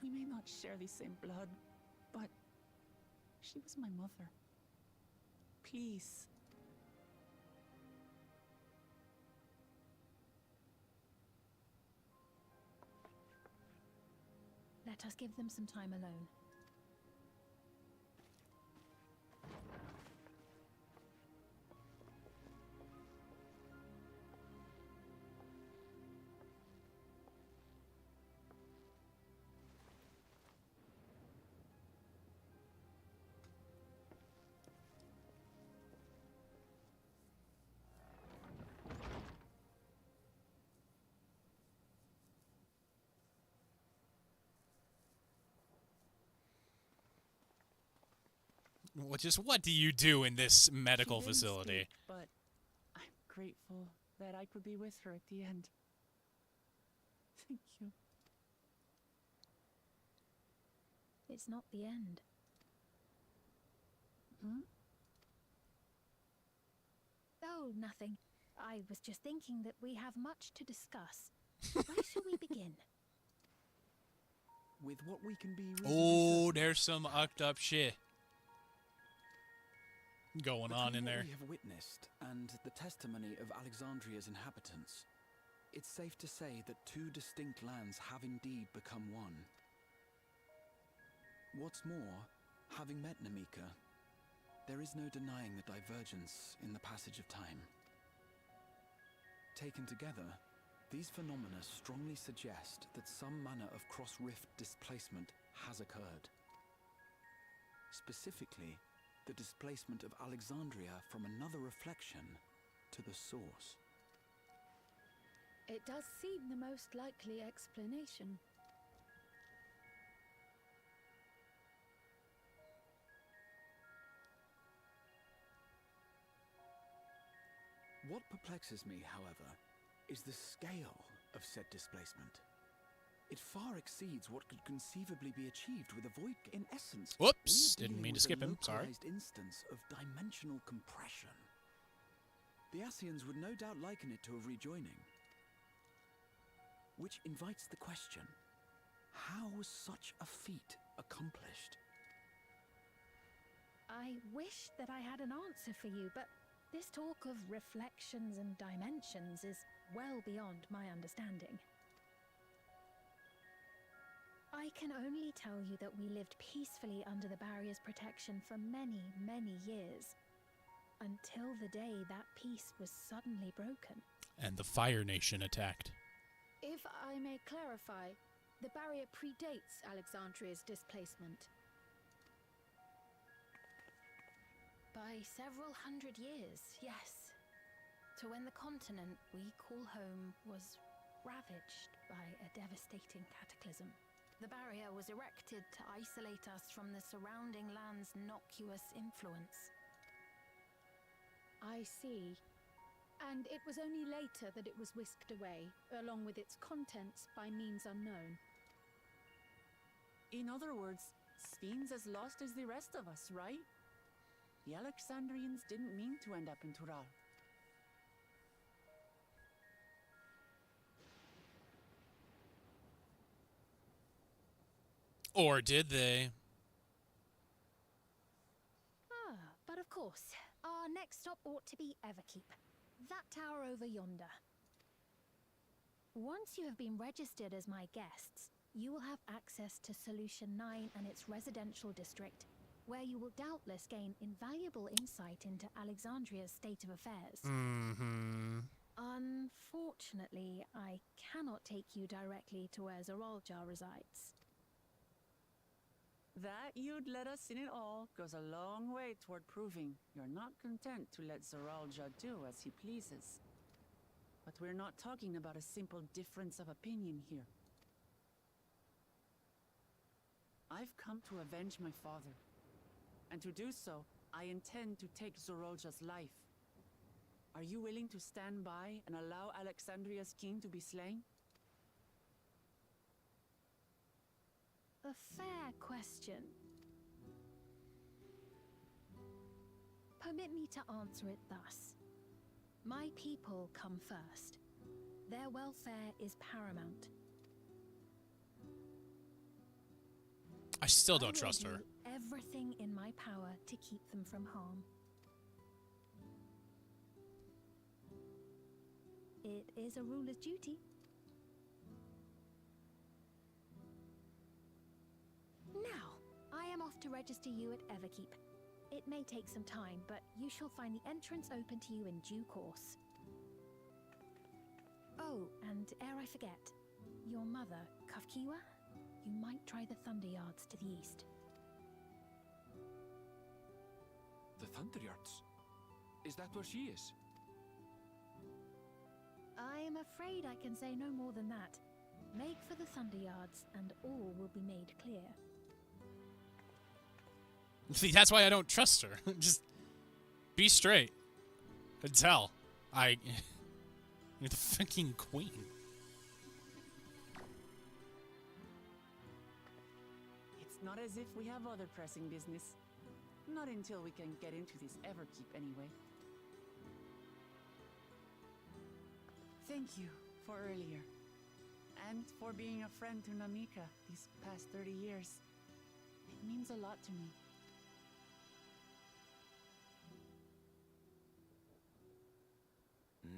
We may not share the same blood, but she was my mother. Please. Let us give them some time alone. What do you do in this medical She didn't facility? speak, but I'm grateful that I could be with her at the end. Thank you. It's not the end. Hmm? Oh, nothing. I was just thinking that we have much to discuss. Where shall we begin? With what we can be reasonably Oh, certain there's some ucked up shit going on in Between what there. we have witnessed and the testimony of Alexandria's inhabitants, it's safe to say that two distinct lands have indeed become one. What's more, having met Namika, there is no denying the divergence in the passage of time. Taken together, these phenomena strongly suggest that some manner of cross-rift displacement has occurred. Specifically, the displacement of Alexandria from another reflection to the source. It does seem the most likely explanation. What perplexes me, however, is the scale of said displacement. It far exceeds what could conceivably be achieved with a void. In essence, Whoops, we are didn't mean to dealing skip with him, a sorry. localized instance of dimensional compression. The Ascians would no doubt liken it to a rejoining. Which invites the question, how was such a feat accomplished? I wish that I had an answer for you, but this talk of reflections and dimensions is well beyond my understanding. I can only tell you that we lived peacefully under the barrier's protection for many, many years, until the day that peace was suddenly broken. And the Fire Nation attacked. If I may clarify, the barrier predates Alexandria's displacement. By several hundred years, yes. To when the continent we call home was ravaged by a devastating cataclysm. The barrier was erected to isolate us from the surrounding land's noxious influence. I see. And it was only later that it was whisked away, along with its contents, by means unknown. In other words, Sven's as lost as the rest of us, right? The Alexandrians didn't mean to end up in Tural. Or did they? But of course, our next stop ought to be Everkeep, that tower over yonder. Once you have been registered as my guests, you will have access to Solution 9 and its residential district, where you will doubtless gain invaluable insight into Alexandria's state of affairs. Mm-hmm. Unfortunately, I cannot take you directly to where Zeraljar resides. That you'd let us in it all goes a long way toward proving you're not content to let Zoralja do as he pleases. But we're not talking about a simple difference of opinion here. I've come to avenge my father. And to do so, I intend to take Zoralja's life. Are you willing to stand by and allow Alexandria's king to be slain? A fair question. Permit me to answer it thus. My people come first. Their welfare is paramount. I still don't I will trust do her. everything in my power to keep them from harm. It is a ruler's duty. Now, I am off to register you at Everkeep. It may take some time, but you shall find the entrance open to you in due course. Oh, and ere I forget, your mother, Kafkiwa, you might try the Thunder Yards to the east. The Thunderyards? Is that where she is? I am afraid I can say no more than that. Make for the Thunder Yards, and all will be made clear. See, that's why I don't trust her. Just be straight and tell. You're the fucking queen. It's not as if we have other pressing business. Not until we can get into this Everkeep, anyway. Thank you for earlier. And for being a friend to Namika these past 30 years. It means a lot to me.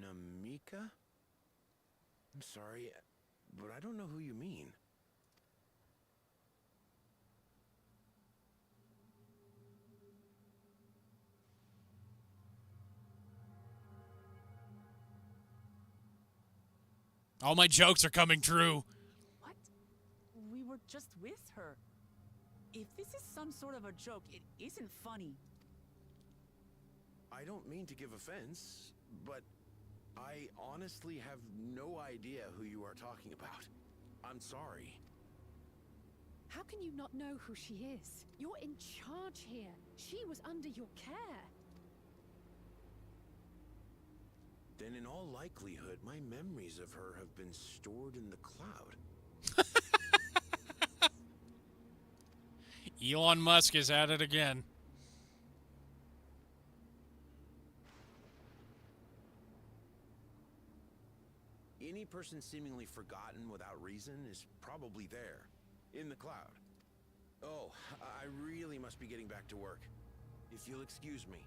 Namika? I'm sorry, but I don't know who you mean. All my jokes are coming true. What? We were just with her. If this is some sort of a joke, it isn't funny. I don't mean to give offense, but I honestly have no idea who you are talking about. I'm sorry. How can you not know who she is? You're in charge here. She was under your care. Then in all likelihood, my memories of her have been stored in the cloud. Elon Musk is at it again. Any person seemingly forgotten without reason is probably there, in the cloud. Oh, I really must be getting back to work. If you'll excuse me.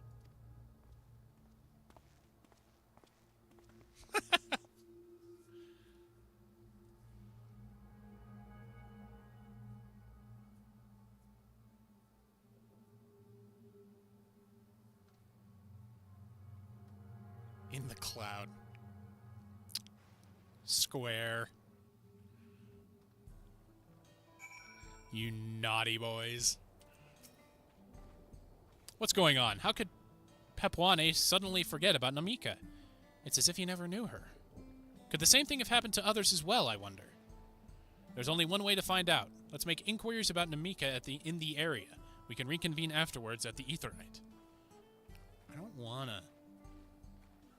In the cloud. Square. You naughty boys. What's going on? How could Pepuane suddenly forget about Namika? It's as if he never knew her. Could the same thing have happened to others as well, I wonder? There's only one way to find out. Let's make inquiries about Namika in the area. We can reconvene afterwards at the Aetheryte. I don't wanna.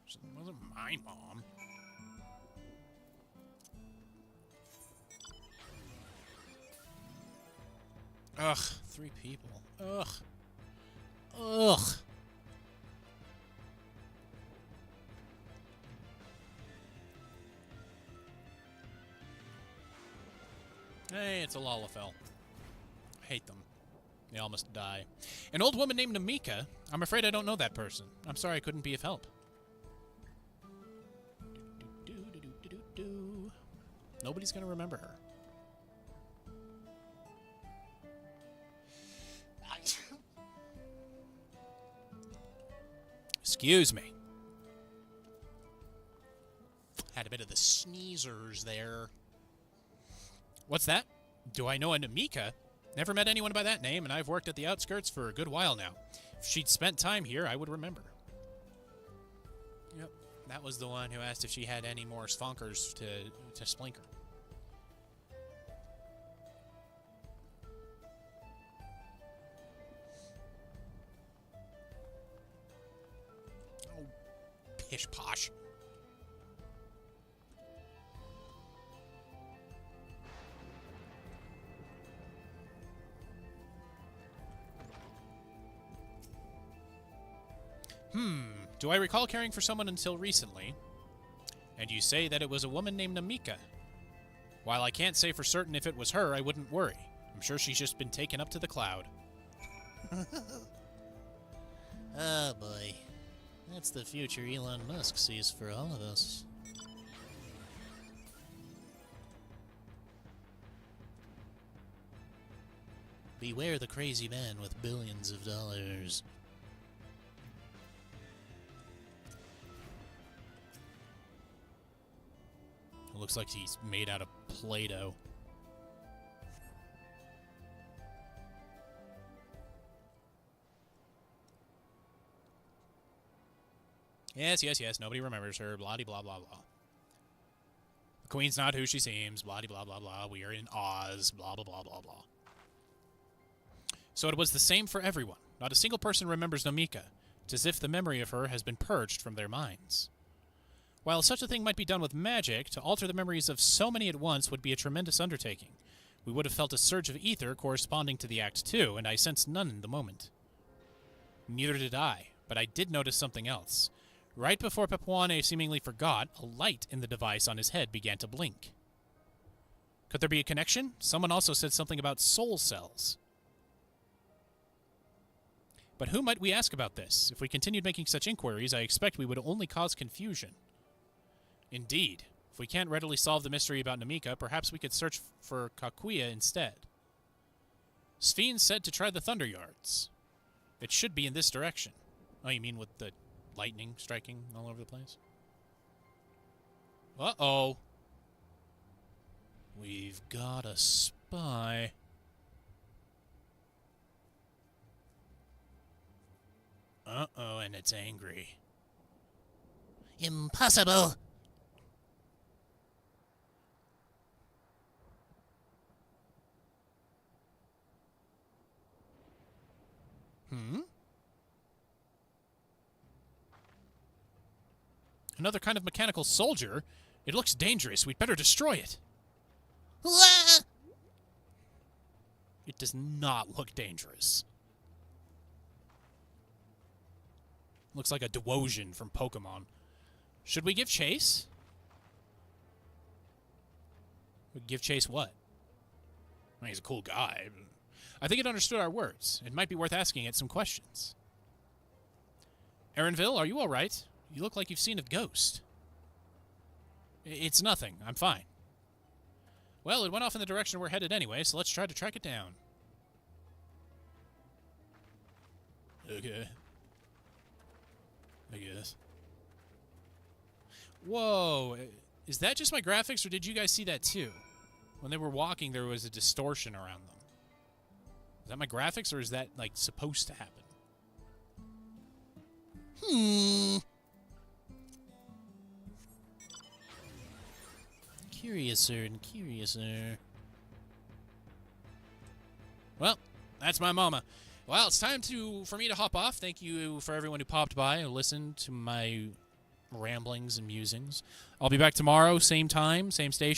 It wasn't my mom. Ugh, 3 people. Ugh. Ugh. Hey, it's a Lalafell. I hate them. They all must die. An old woman named Namika? I'm afraid I don't know that person. I'm sorry I couldn't be of help. Nobody's gonna remember her. Excuse me. Had a bit of the sneezers there. What's that? Do I know a Namika? Never met anyone by that name, and I've worked at the outskirts for a good while now. If she'd spent time here, I would remember. Yep, that was the one who asked if she had any more svonkers to splinker. Oh, pish-posh. Do I recall caring for someone until recently? And you say that it was a woman named Namika. While I can't say for certain if it was her, I wouldn't worry. I'm sure she's just been taken up to the cloud. Oh boy. That's the future Elon Musk sees for all of us. Beware the crazy man with billions of dollars. It looks like he's made out of Play-Doh. Yes, yes, yes. Nobody remembers her. Blah, blah, blah, blah. The queen's not who she seems. Blah, blah, blah, blah. We are in Oz. Blah, blah, blah, blah, blah. So it was the same for everyone. Not a single person remembers Namika. It's as if the memory of her has been purged from their minds. While such a thing might be done with magic, to alter the memories of so many at once would be a tremendous undertaking. We would have felt a surge of ether corresponding to the act too, and I sensed none in the moment. Neither did I, but I did notice something else. Right before Papuane seemingly forgot, a light in the device on his head began to blink. Could there be a connection? Someone also said something about soul cells. But who might we ask about this? If we continued making such inquiries, I expect we would only cause confusion. Indeed. If we can't readily solve the mystery about Namika, perhaps we could search for Kakuya instead. Sphene said to try the Thunder Yards. It should be in this direction. Oh, you mean with the lightning striking all over the place? Uh-oh. We've got a spy. Uh-oh, and it's angry. Impossible! Another kind of mechanical soldier? It looks dangerous. We'd better destroy it. It does not look dangerous. Looks like a Dwosion from Pokemon. Should we give chase? Give chase what? I mean, he's a cool guy. I think it understood our words. It might be worth asking it some questions. Erenville, are you all right? You look like you've seen a ghost. It's nothing. I'm fine. Well, it went off in the direction we're headed anyway, so let's try to track it down. Okay. I guess. Whoa. Is that just my graphics, or did you guys see that too? When they were walking, there was a distortion around them. Is that my graphics, or is that, like, supposed to happen? Curiouser and curiouser. Well, that's my mama. Well, it's time for me to hop off. Thank you for everyone who popped by and listened to my ramblings and musings. I'll be back tomorrow, same time, same station.